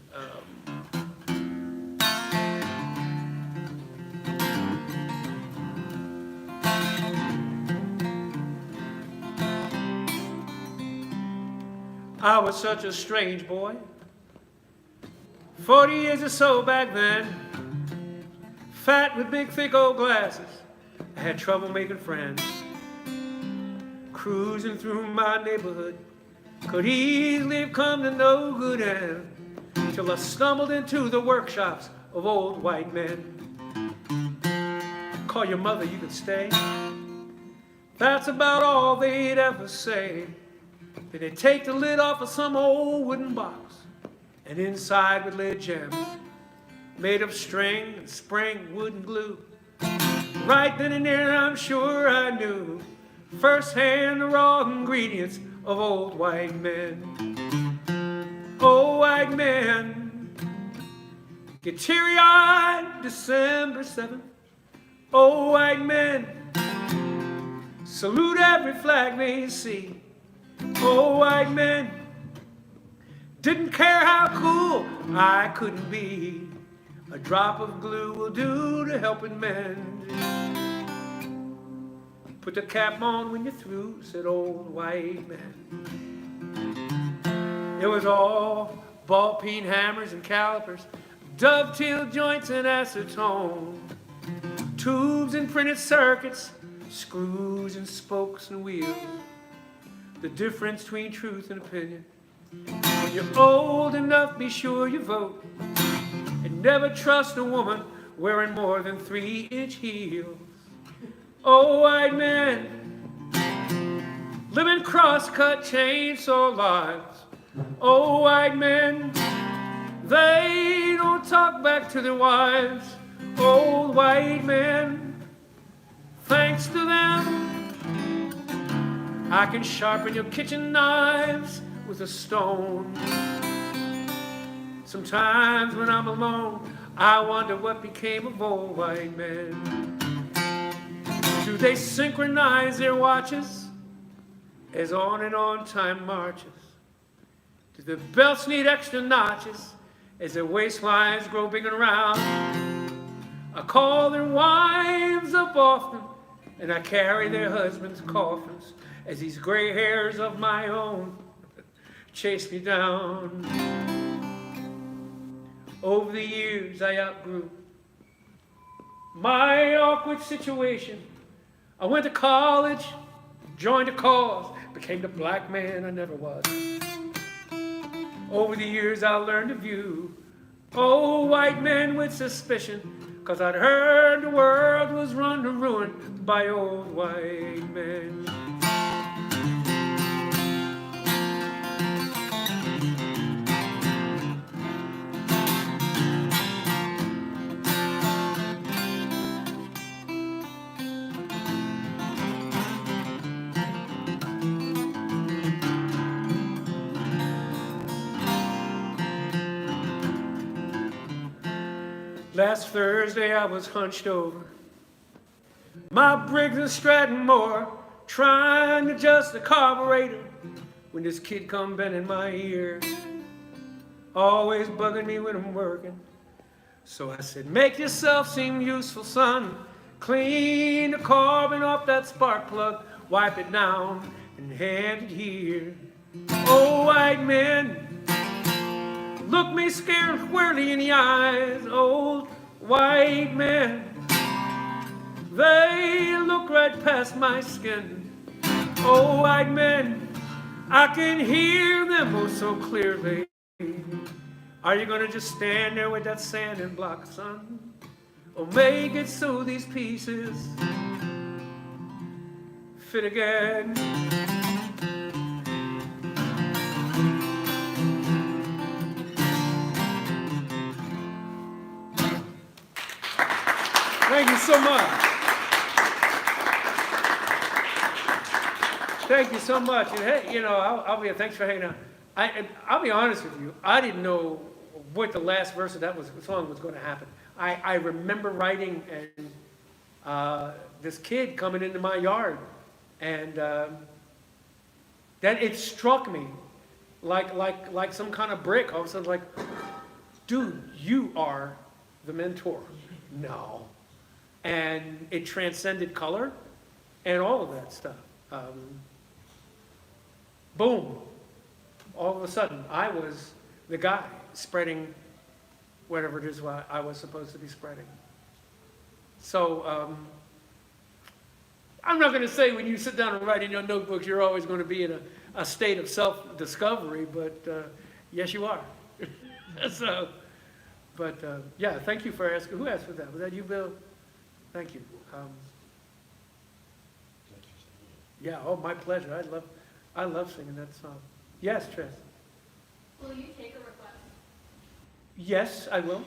I was such a strange boy, 40 years or so back then, fat with big thick old glasses. I had trouble making friends, cruising through my neighborhood, could easily have come to no good end, till I stumbled into the workshops of old white men. Call your mother, you can stay. That's about all they'd ever say. Then they'd take the lid off of some old wooden box, and inside would lay gems made of string and spring, wood and glue. Right then and there, I'm sure I knew firsthand the raw ingredients of old white men. Old white men get teary-eyed December 7th. Old white men salute every flag they see. Old white men didn't care how cool I couldn't be. A drop of glue will do to helping mend. Put the cap on when you're through, said old white man. It was all ball-peen hammers and calipers, dovetail joints and acetone, tubes and printed circuits, screws and spokes and wheels. The difference between truth and opinion. When you're old enough, be sure you vote. And never trust a woman wearing more than 3-inch heels. Oh, white men, living cross-cut chainsaw lives. Oh, white men, they don't talk back to their wives. Old white men, thanks to them, I can sharpen your kitchen knives with a stone. Sometimes when I'm alone, I wonder what became of old white men. Do they synchronize their watches as on and on time marches? Do the belts need extra notches as their waistlines grow big and round? I call their wives up often, and I carry their husbands' coffins as these gray hairs of my own chase me down. Over the years I outgrew my awkward situation. I went to college, joined a cause, became the black man I never was. Over the years I learned to view old white men with suspicion, 'cause I'd heard the world was run to ruin by old white men. Last Thursday I was hunched over my Briggs and Stratton mower, trying to adjust the carburetor, when this kid come bending my ear, always bugging me when I'm working. So I said, make yourself seem useful, son. Clean the carbon off that spark plug, wipe it down and hand it here. Oh, white men, look me squarely in the eyes. Old white men, they look right past my skin. Oh, white men, I can hear them oh so clearly. Are you gonna just stand there with that sanding block, son? Or make it so these pieces fit again? Thank you so much. Thank you so much. And hey, you know, I'll be, thanks for hanging out. I'll be honest with you, I didn't know what the last verse of that song was going to happen. I remember writing and this kid coming into my yard, and that it struck me like some kind of brick. All of a sudden, like, dude, you are the mentor. No. And it transcended color and all of that stuff. Boom. All of a sudden, I was the guy spreading whatever it is I was supposed to be spreading. So I'm not going to say when you sit down and write in your notebooks, you're always going to be in a state of self-discovery, but yes, you are. So, but yeah, thank you for asking. Who asked for that? Was that you, Bill? Thank you. Yeah, oh, my pleasure. I love singing that song. Yes, Tris. Will you take a request? Yes, I will.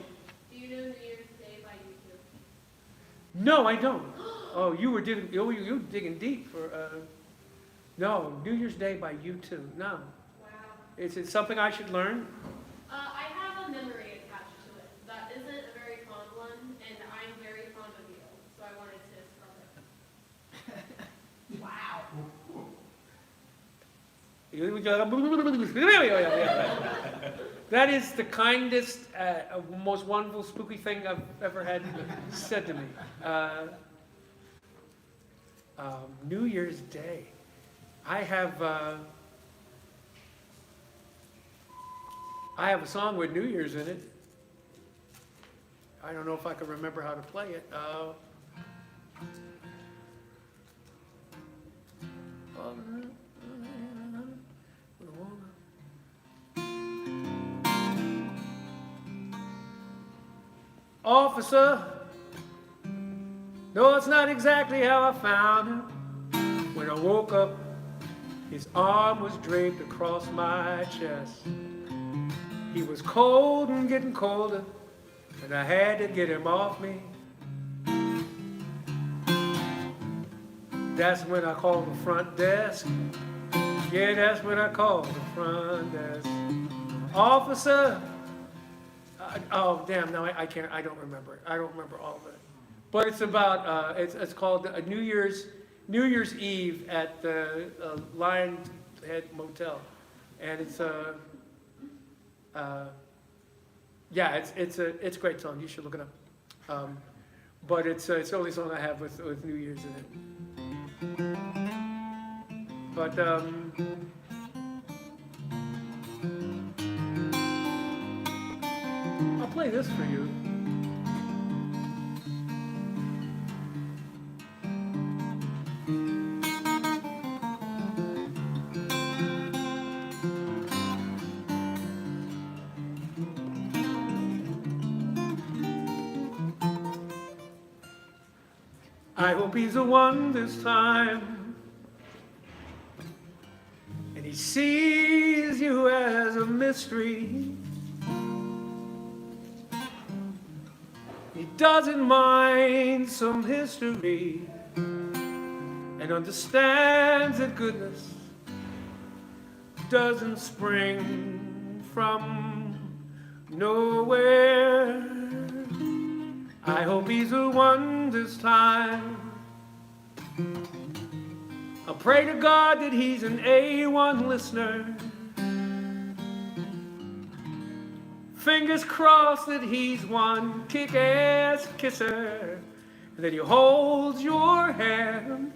Do you know No, I don't. Oh, you were digging, you were digging deep for, no, New Year's Day by U2, no. Wow. Is it something I should learn? I have a memory attached to it that isn't a very fond one, and I'm very fond of you, so I wanted to strum it. That is the kindest, most wonderful, spooky thing I've ever had said to me. New Year's Day. I have a song with New Year's in it. I don't know if I can remember how to play it. Officer, no, it's not exactly how I found him. When I woke up, his arm was draped across my chest. He was cold and getting colder, and I had to get him off me. That's when I called the front desk. Yeah, that's when I called the front desk. Officer, oh damn, no, I can't, I don't remember it. I don't remember all of it. But it's about, it's called New Year's Eve at the Lion Head Motel. And it's yeah, it's a great song. You should look it up. But it's the only song I have with New Year's in it. But I'll play this for you. I hope he's the one this time, and he sees you as a mystery. He doesn't mind some history and understands that goodness doesn't spring from nowhere. I hope he's the one this time. I pray to God that he's an A1 listener. Fingers crossed that he's one kick-ass kisser, and that he holds your hand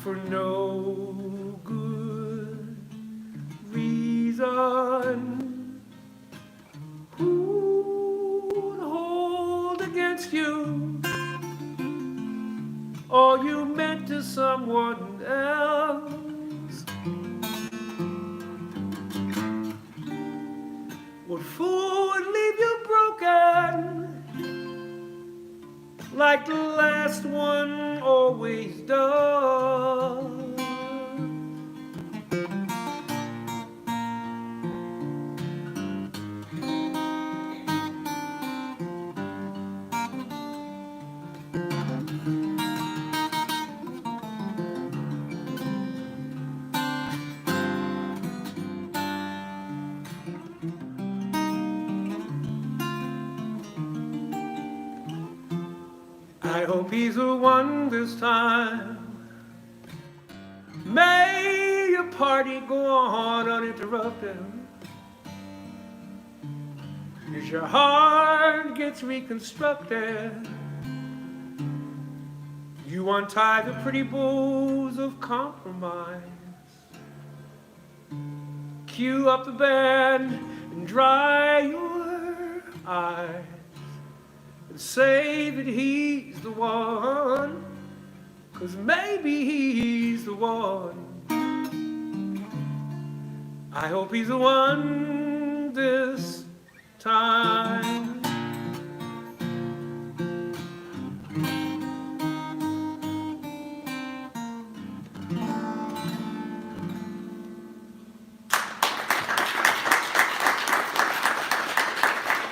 for no good reason. Who would hold against you all you meant to someone else? What fool would leave you broken like the last one always does? I hope he's the one this time. May your party go on uninterrupted as your heart gets reconstructed. You untie the pretty bows of compromise, cue up the band and dry your eyes, and say that he's the one, 'cause maybe he's the one. I hope he's the one this time.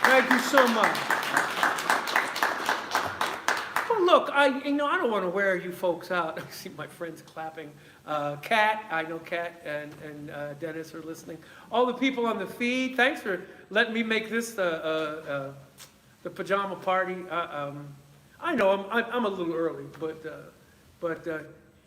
Thank you so much. look, I don't want to wear you folks out. I see my friends clapping. Kat, I know Kat and Dennis are listening. All the people on the feed, thanks for letting me make this the pajama party. I know I'm a little early, but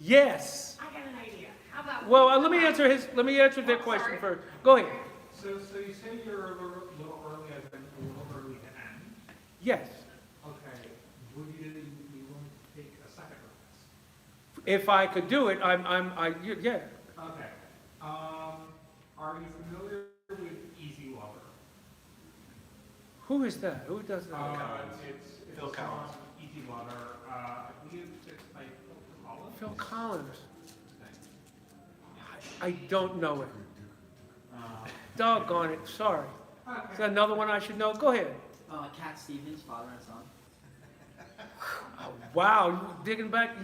yes. I got an idea. How about? Well, let me answer that question first. Go ahead. So you say you're a little early, as in a little early to end? Yes. Okay, would you be willing to take a second run? If I could do it, yeah. Okay. Are you familiar with Easy Lover? Who is that? Who does that? It's Phil a Collins. song, Easy Lover. I believe it's by Phil Collins. Phil Collins. I don't know it. Doggone it, sorry. Is that another one I should know? Go ahead. Cat Stevens, father and son. Oh, wow, you digging back.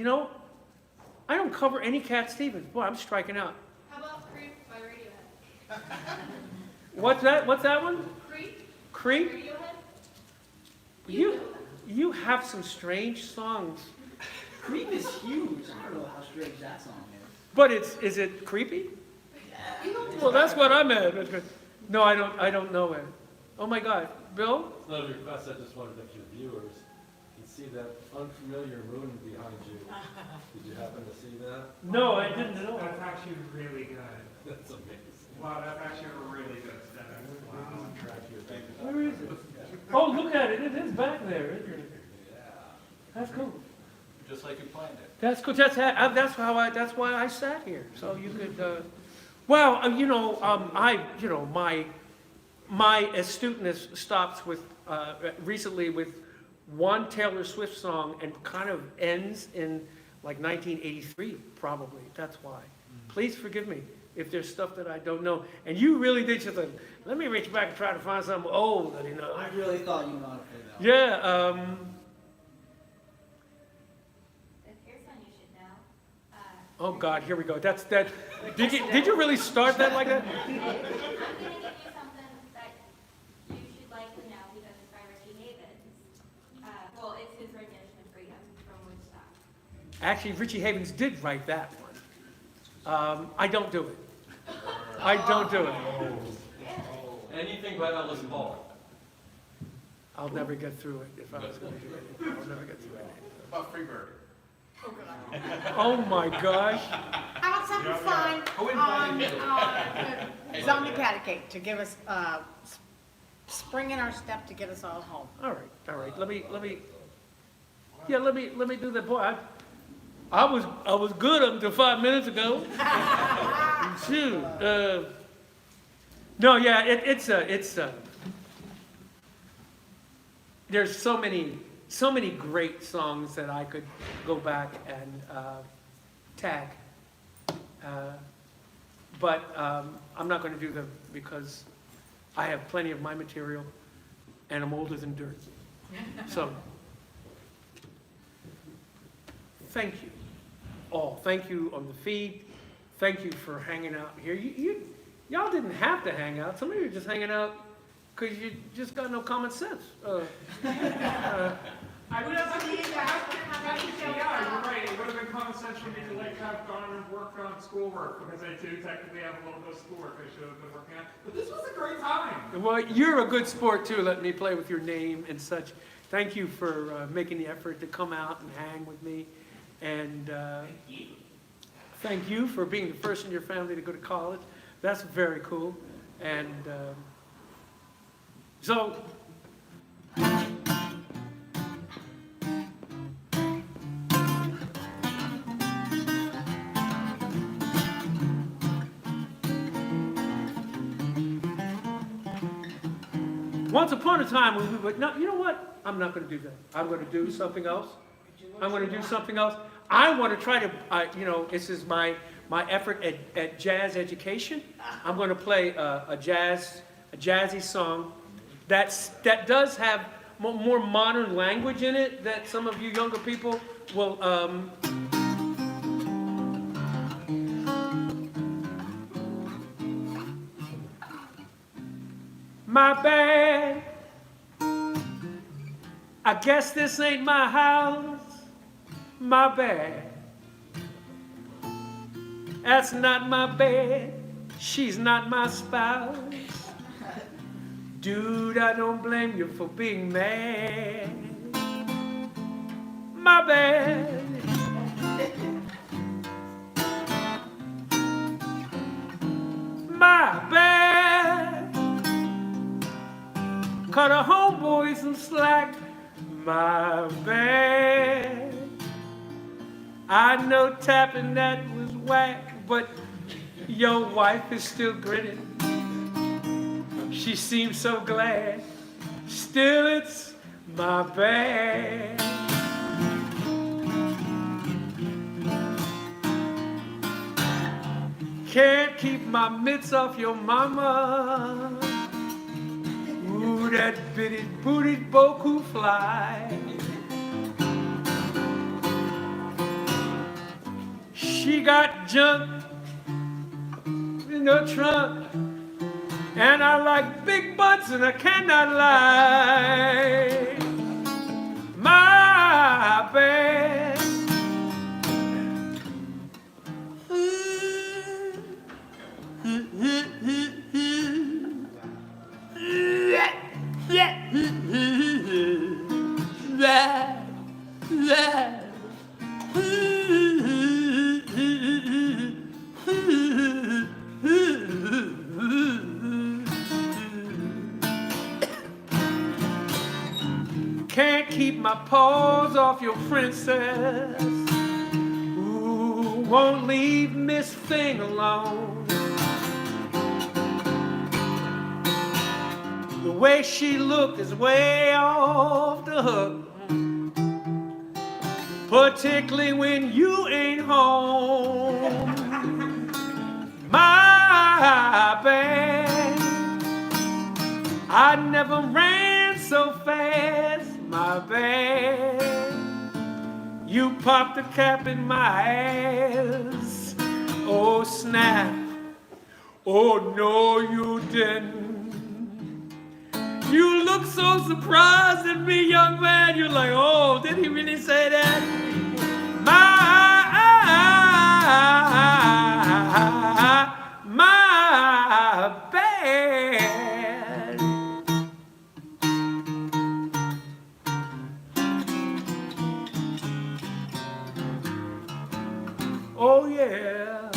I don't cover any Cat Stevens. Boy, I'm striking out. How about Creep by Radiohead? What's that? What's that one? Creep? Creep? Radiohead? You have some strange songs. Creep is huge. I don't know how strange that song is. But is it creepy? Well, that's what I'm at. No, I don't know it. Oh my God, Bill? It's not a request, I just wondered if your viewers can see that unfamiliar moon behind you. Did you happen to see that? No, I didn't know. That's actually really good. That's amazing. Wow, that's actually a really good step. Wow. Where is it? Oh, look at it. It is back there, isn't it? Yeah. That's cool. Just like you planned it. That's cool. That's why I sat here. So you could. Well, my astuteness stops with recently with one Taylor Swift song and kind of ends in like 1983, probably. That's why. Please forgive me if there's stuff that I don't know. And you really did just let me reach back and try to find something old that he knows. I really thought you would not have played that. Yeah. Here's one you should know. Oh God, here we go. That's that. Did you really start that like that? I'm gonna give you something that you should likely know because it's by Richie Havens. Well, it's his rendition of Freedom from Woodstock. Actually, Richie Havens did write that one. I don't do it. I don't do it. Anything by Ellis Paul. I'll never get through it if I was going to do it. I'll never get through it. About Freebird. Oh my gosh. How about something fun Who on invited Zombie Patty Cake to give us spring in our step to get us all home. All right. Let me do that. Boy, I was good up until 5 minutes ago. Shoot. No, yeah, it's there's so many great songs that I could go back and tag. But I'm not going to do them because I have plenty of my material and I'm older than dirt. So, thank you all. Thank you on the feed. Thank you for hanging out here. Y'all didn't have to hang out. Some of you are just hanging out because you just got no common sense. I would have yeah, you're right. It would have been common sense for me to have gone and worked on schoolwork because I do technically have a little bit of schoolwork I should have been working on. But this was a great time. Well, you're a good sport too, letting me play with your name and such. Thank you for making the effort to come out and hang with me. And thank you for being the first in your family to go to college. That's very cool. And so, once upon a time, we would not, you know what? I'm not going to do that. I'm going to do something else. I'm going to do something else. I want to try to, this is my effort at jazz education. I'm going to play a jazzy song that does have more modern language in it that some of you younger people will. My bad. I guess this ain't my house. my bad. That's not my bed. She's not my spouse. Dude, I don't blame you for being mad. My bad. My bad. Cut a homeboy some slack. My bad. I know tapping that was whack, but your wife is still grinning. She seems so glad. Still, it's my bad. Can't keep my mitts off your mama. Ooh, that bitty booty boku fly. She got junk in her trunk, and I like big butts and I cannot lie. My bad. Can't keep my paws off your princess. Ooh, won't leave Miss Thing alone. The way she looked is way off the hook, particularly when you ain't home. My bad. I never ran so fast. My bad. You popped a cap in my ass. Oh snap. Oh no you didn't. You look so surprised at me, young man. You're like, oh, did he really say that? My bad. Oh yeah.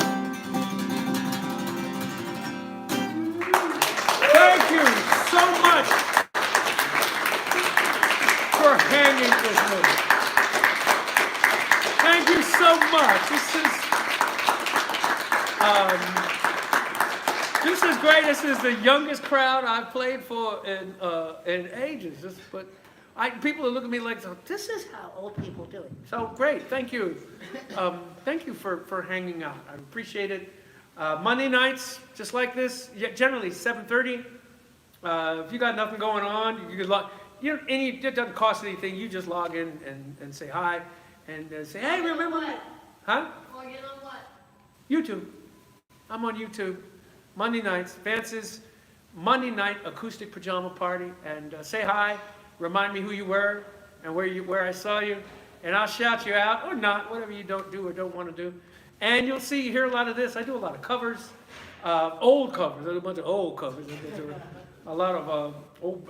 Thank you so much for hanging with me. Thank you so much. This is great. This is the youngest crowd I've played for in ages. People are looking at me like, so this is how old people do it. So great. Thank you. Thank you for hanging out. I appreciate it. Monday nights, just like this, generally 7:30. If you got nothing going on, you could log. It doesn't cost anything. You just log in and say hi, and say, hey, remember me? Huh? Log in on what? YouTube. I'm on YouTube. Monday nights, Vance's Monday night acoustic pajama party, and say hi. Remind me who you were and where I saw you, and I'll shout you out or not, whatever you don't do or don't want to do. And you'll hear a lot of this. I do a lot of covers, old covers. There's a bunch of old covers. A lot of old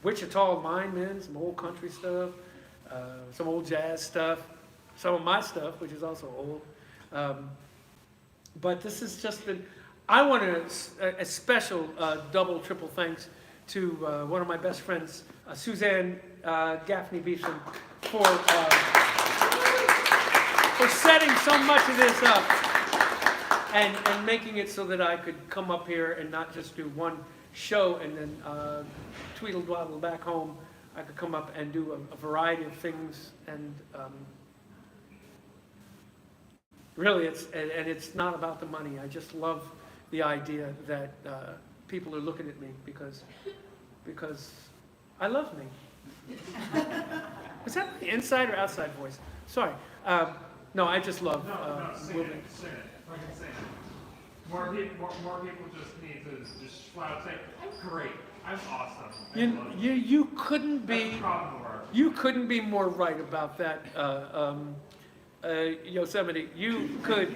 Wichita Linemen, some old country stuff, some old jazz stuff, some of my stuff, which is also old. But this is just I want a special double, triple thanks to one of my best friends, Suzanne Gaffney Beeson, for setting so much of this up and making it so that I could come up here and not just do one show and then tweedle dwaddle back home. I could come up and do a variety of things, and really it's not about the money. I just love the idea that people are looking at me because I love me. Was that the inside or outside voice? Sorry. No, I just love sing moving. it. Sing it. Fucking sing it. More people just need to just flat out say, I'm great, I'm awesome. I You, love you couldn't That's be, the problem with art. you couldn't be more right about that, Yosemite. You could.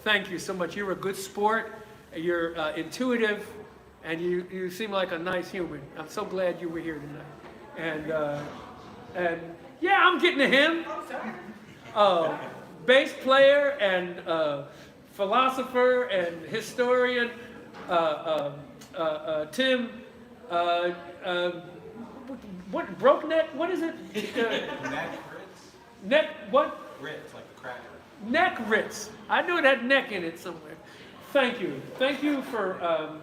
Thank you so much. You're a good sport. You're intuitive, and you seem like a nice human. I'm so glad you were here tonight. And yeah, I'm getting to him. Bass player and philosopher and historian, Tim. What broke neck? What is it? Neck Ritz? Neck what? Ritz, like a cracker. Neck Ritz. I knew it had neck in it somewhere. Thank you. Thank you for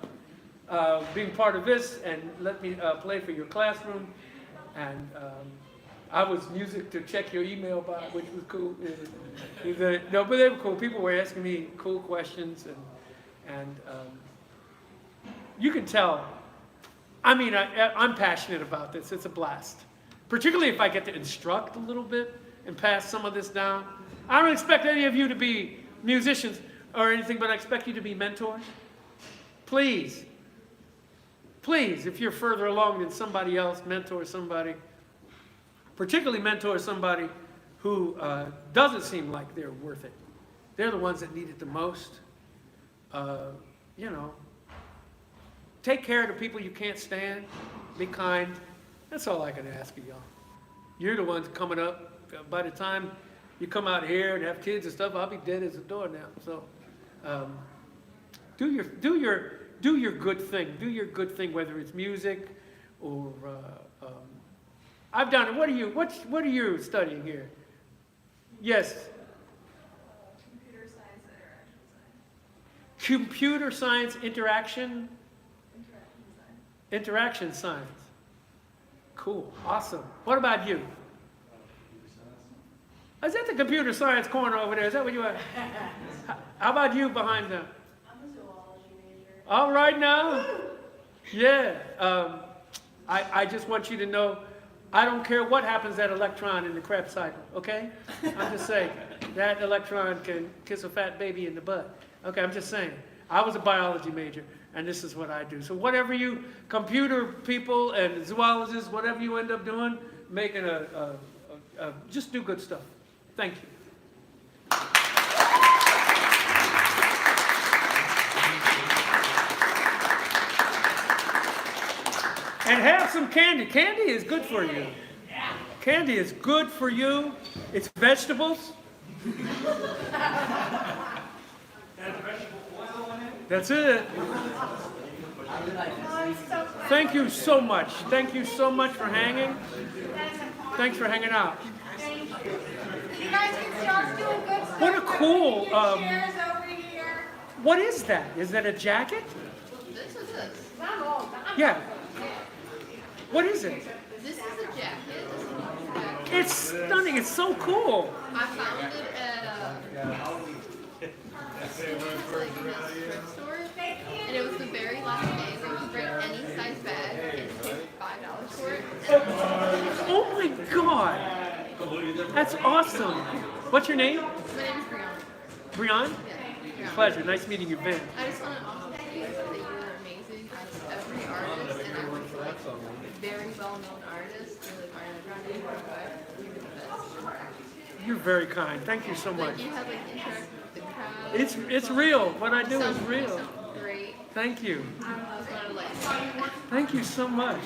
being part of this and let me play for your classroom. And I was music to check your email by, which was cool. No, but they were cool. People were asking me cool questions, and you can tell. I mean, I'm passionate about this. It's a blast, particularly if I get to instruct a little bit and pass some of this down. I don't expect any of you to be musicians or anything, but I expect you to be mentors. Please, please, if you're further along than somebody else, mentor somebody. Particularly mentor somebody who doesn't seem like they're worth it. They're the ones that need it the most. You know, take care of the people you can't stand. Be kind. That's all I can ask of y'all. You're the ones coming up. By the time you come out here and have kids and stuff, I'll be dead as a door now. So, do your good thing. Do your good thing, whether it's music or. I've done it. What are you studying here? Yes. Computer science, interaction science. Computer science, interaction science. Cool. Awesome. What about you? Is that the computer science corner over there? Is that what you are? How about you behind them? I'm a zoology major. All right now. Yeah. I just want you to know, I don't care what happens to that electron in the Krebs cycle, okay? I'm just saying, that electron can kiss a fat baby in the butt. Okay, I'm just saying. I was a biology major, and this is what I do. So whatever you, computer people and zoologists, whatever you end up doing, making just do good stuff. Thank you. And have some candy. Candy is good for you. Candy is good for you. It's vegetables. That's it. Thank you so much. Thank you so much for hanging. Thanks for hanging out. You guys can start doing good stuff. What a cool. Chairs over here. What is that? Is that a jacket? This is this. Not all. Yeah. What is it? This is a jacket. This is a jacket. It's stunning. It's so cool. I found it at thrift store, and it was the very last day that you could bring any size bag and take $5 for it. Oh my God. That's awesome. What's your name? My name is Brianna. Brian? Yeah. Pleasure. Nice meeting you, Ben. I just want to also say that you are amazing as every artist, and I work for like very well-known artists, really Ariana Grande, but you're the best. You're very kind. Thank you so much. Like you have like interact with the crowd. It's real. What I do is real. Sounds great. Thank you. I just want to like. Thank you so much.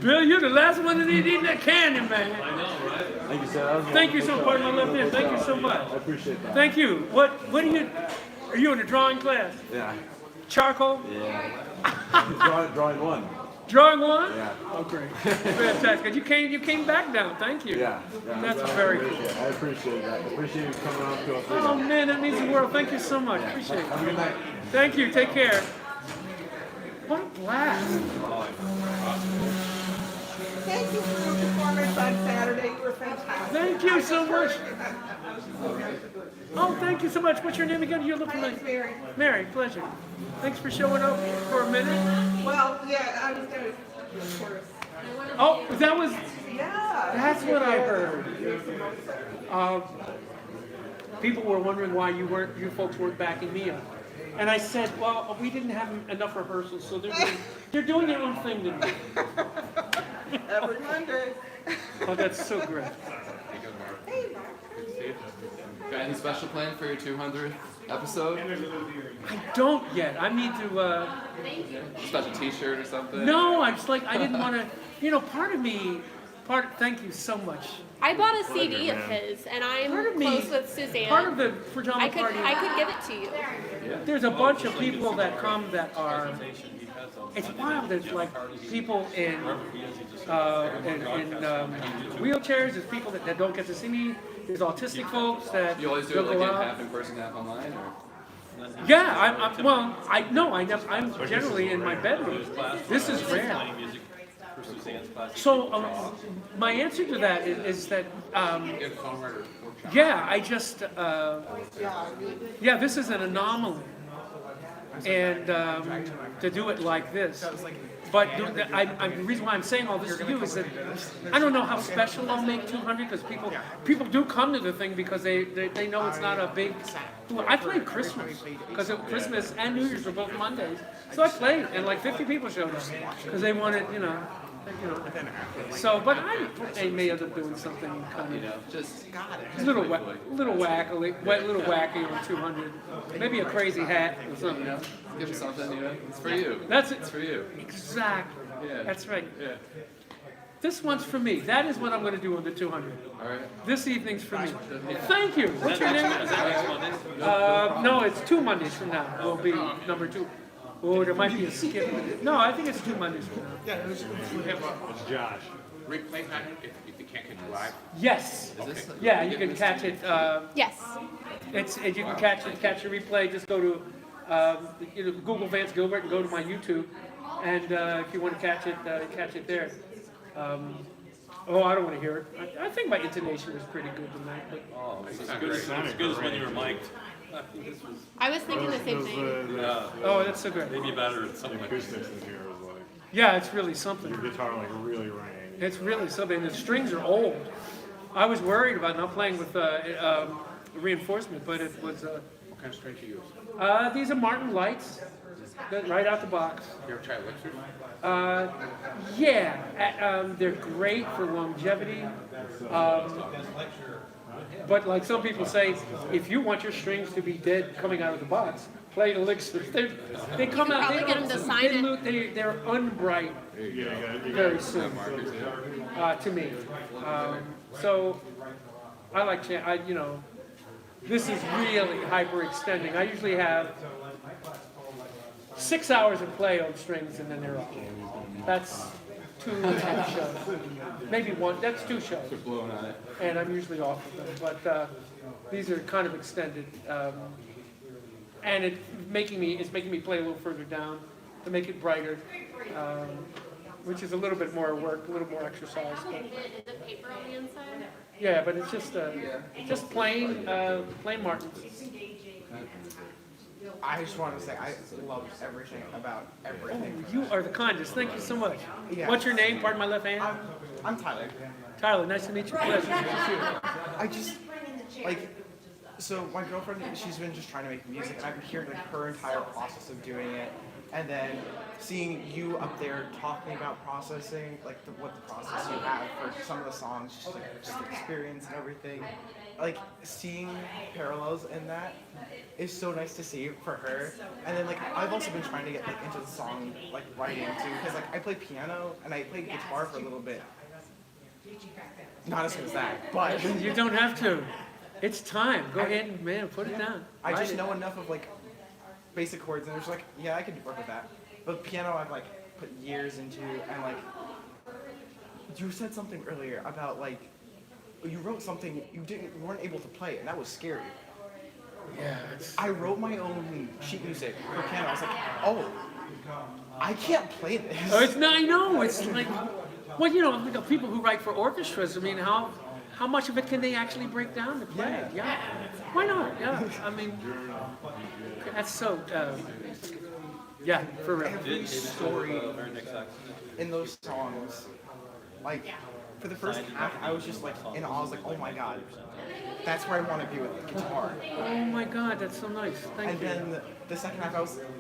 Bill, you're the last one that eating that candy, man. I know, right? Thank you, sir. Thank you so much. Pardon my left hand. Thank you so much. I appreciate that. Thank you. What are you in a drawing class? Yeah. Charcoal? Yeah. Drawing one. Drawing one? Yeah. Oh, great. Fantastic. You came back down. Thank you. Yeah. That's very cool. I appreciate that. I appreciate you coming on to us. Oh, man, that means the world. Thank you so much. Appreciate it. Have a good night. Thank you. Take care. What a blast. Thank you for your performance on Saturday. You were fantastic. Thank you so much. Oh, thank you so much. What's your name again? You look My name's familiar. Mary. Mary, pleasure. Thanks for showing up for a minute. Well, yeah, I was going to, of course. Oh, that was, Yeah. that's what I heard. People were wondering why you folks weren't backing me up. And I said, well, we didn't have enough rehearsals, so they're doing their own thing today. Every Monday. Oh, that's so great. Got any special plan for your 200th episode? I don't yet. I need to, Special T-shirt or something? no, I just like, I didn't want to, you know, thank you so much. I bought a CD of his, and I'm Part of me- close with Suzanne. Part of the pajama I could party, give it to you. there's a bunch of people that come that are, it's wild, there's like people in wheelchairs, there's people that don't get to see me, there's autistic folks that You always do it don't like go in out. half in person, half online, or? Yeah, I'm generally in my bedroom. This is rare. So my answer to that is that yeah, I just yeah, this is an anomaly, and to do it like this. But the reason why I'm saying all this to you is that I don't know how special I'll make 200 because people do come to the thing because they know it's not a big. I played Christmas because Christmas and New Year's were both Mondays, so I played and like 50 people showed up because they wanted, you know. So, but I may end up doing something kind of Just little wacky on 200, maybe a crazy hat or something. give him something, you know? It's for you. That's it. It's for you. Exactly. Yeah. That's right. Yeah. This one's for me. That is what I'm going to do on the 200. All right. This evening's for me. Thank you. What's your name? No, it's 2 Mondays from now. Will be number 2. Oh, there might be a skip. No, I think it's 2 Mondays from now. Yeah, It's Josh. replay that if you can't catch it live. Yes. Is this? Yeah, you can catch it. Yes. You can catch a replay. Just go to Google Vance Gilbert and go to my YouTube, and if you want to catch it there. Oh, I don't want to hear it. I think my intonation was pretty good tonight. But Oh, it's as good as when you were mic'd. I was thinking the same thing. oh, that's so good. Maybe better at something like this. Acoustics in here is like, Yeah, it's really something. your guitar like really rang. It's really something. The strings are old. I was worried about not playing with reinforcement, but it was. What kind of strings you use? These are Martin lights, right out the box. You ever try Elixir? Yeah, they're great for longevity. But like some people say, if you want your strings to be dead coming out of the box, play Elixir. They come out. Probably get them to sign it. They're unbright very soon to me. So I like this is really hyperextending. I usually have 6 hours of play on strings and then they're off. That's 2.5 shows. Maybe one, that's 2 shows. Blowing on it. And I'm usually off of them, but these are kind of extended. And it's making me play a little further down to make it brighter, which is a little bit more work, a little more exercise. But, Is it paper on the inside? yeah, but it's just plain Martins. I just want to say I love everything about everything. You are the kindest. Thank you so much. Yeah. What's your name? Pardon my left hand. I'm Tyler. Tyler, nice to meet you. Pleasure to meet you. I just like so my girlfriend. She's been just trying to make music, and I've been hearing like her entire process of doing it, and then seeing you up there talking about processing, like what the process you have for some of the songs, just the experience and everything. Like seeing parallels in that is so nice to see for her. And then like I've also been trying to get like into the song like writing too, because like I play piano and I played guitar for a little bit. Not as good as that, but You don't have to. It's time. Go ahead and put it down. I Write just it. know enough of like basic chords, and it's like, yeah, I could work with that. But piano, I've like put years into, and like you said something earlier about like you wrote something you weren't able to play, and that was scary. Yeah. I wrote my own sheet music for piano. I was like, oh, I can't play this. Oh, it's not. I know. It's like, well, the people who write for orchestras. I mean, how much of it can they actually break down to play? Yeah. Why not? Yeah. I mean, that's so. Yeah, for real. Every story in those songs, like for the first half, I was just like in awe. I was like, oh my god, that's where I want to be with the guitar. Oh my God, that's so nice. Thank And you. then the second half, I was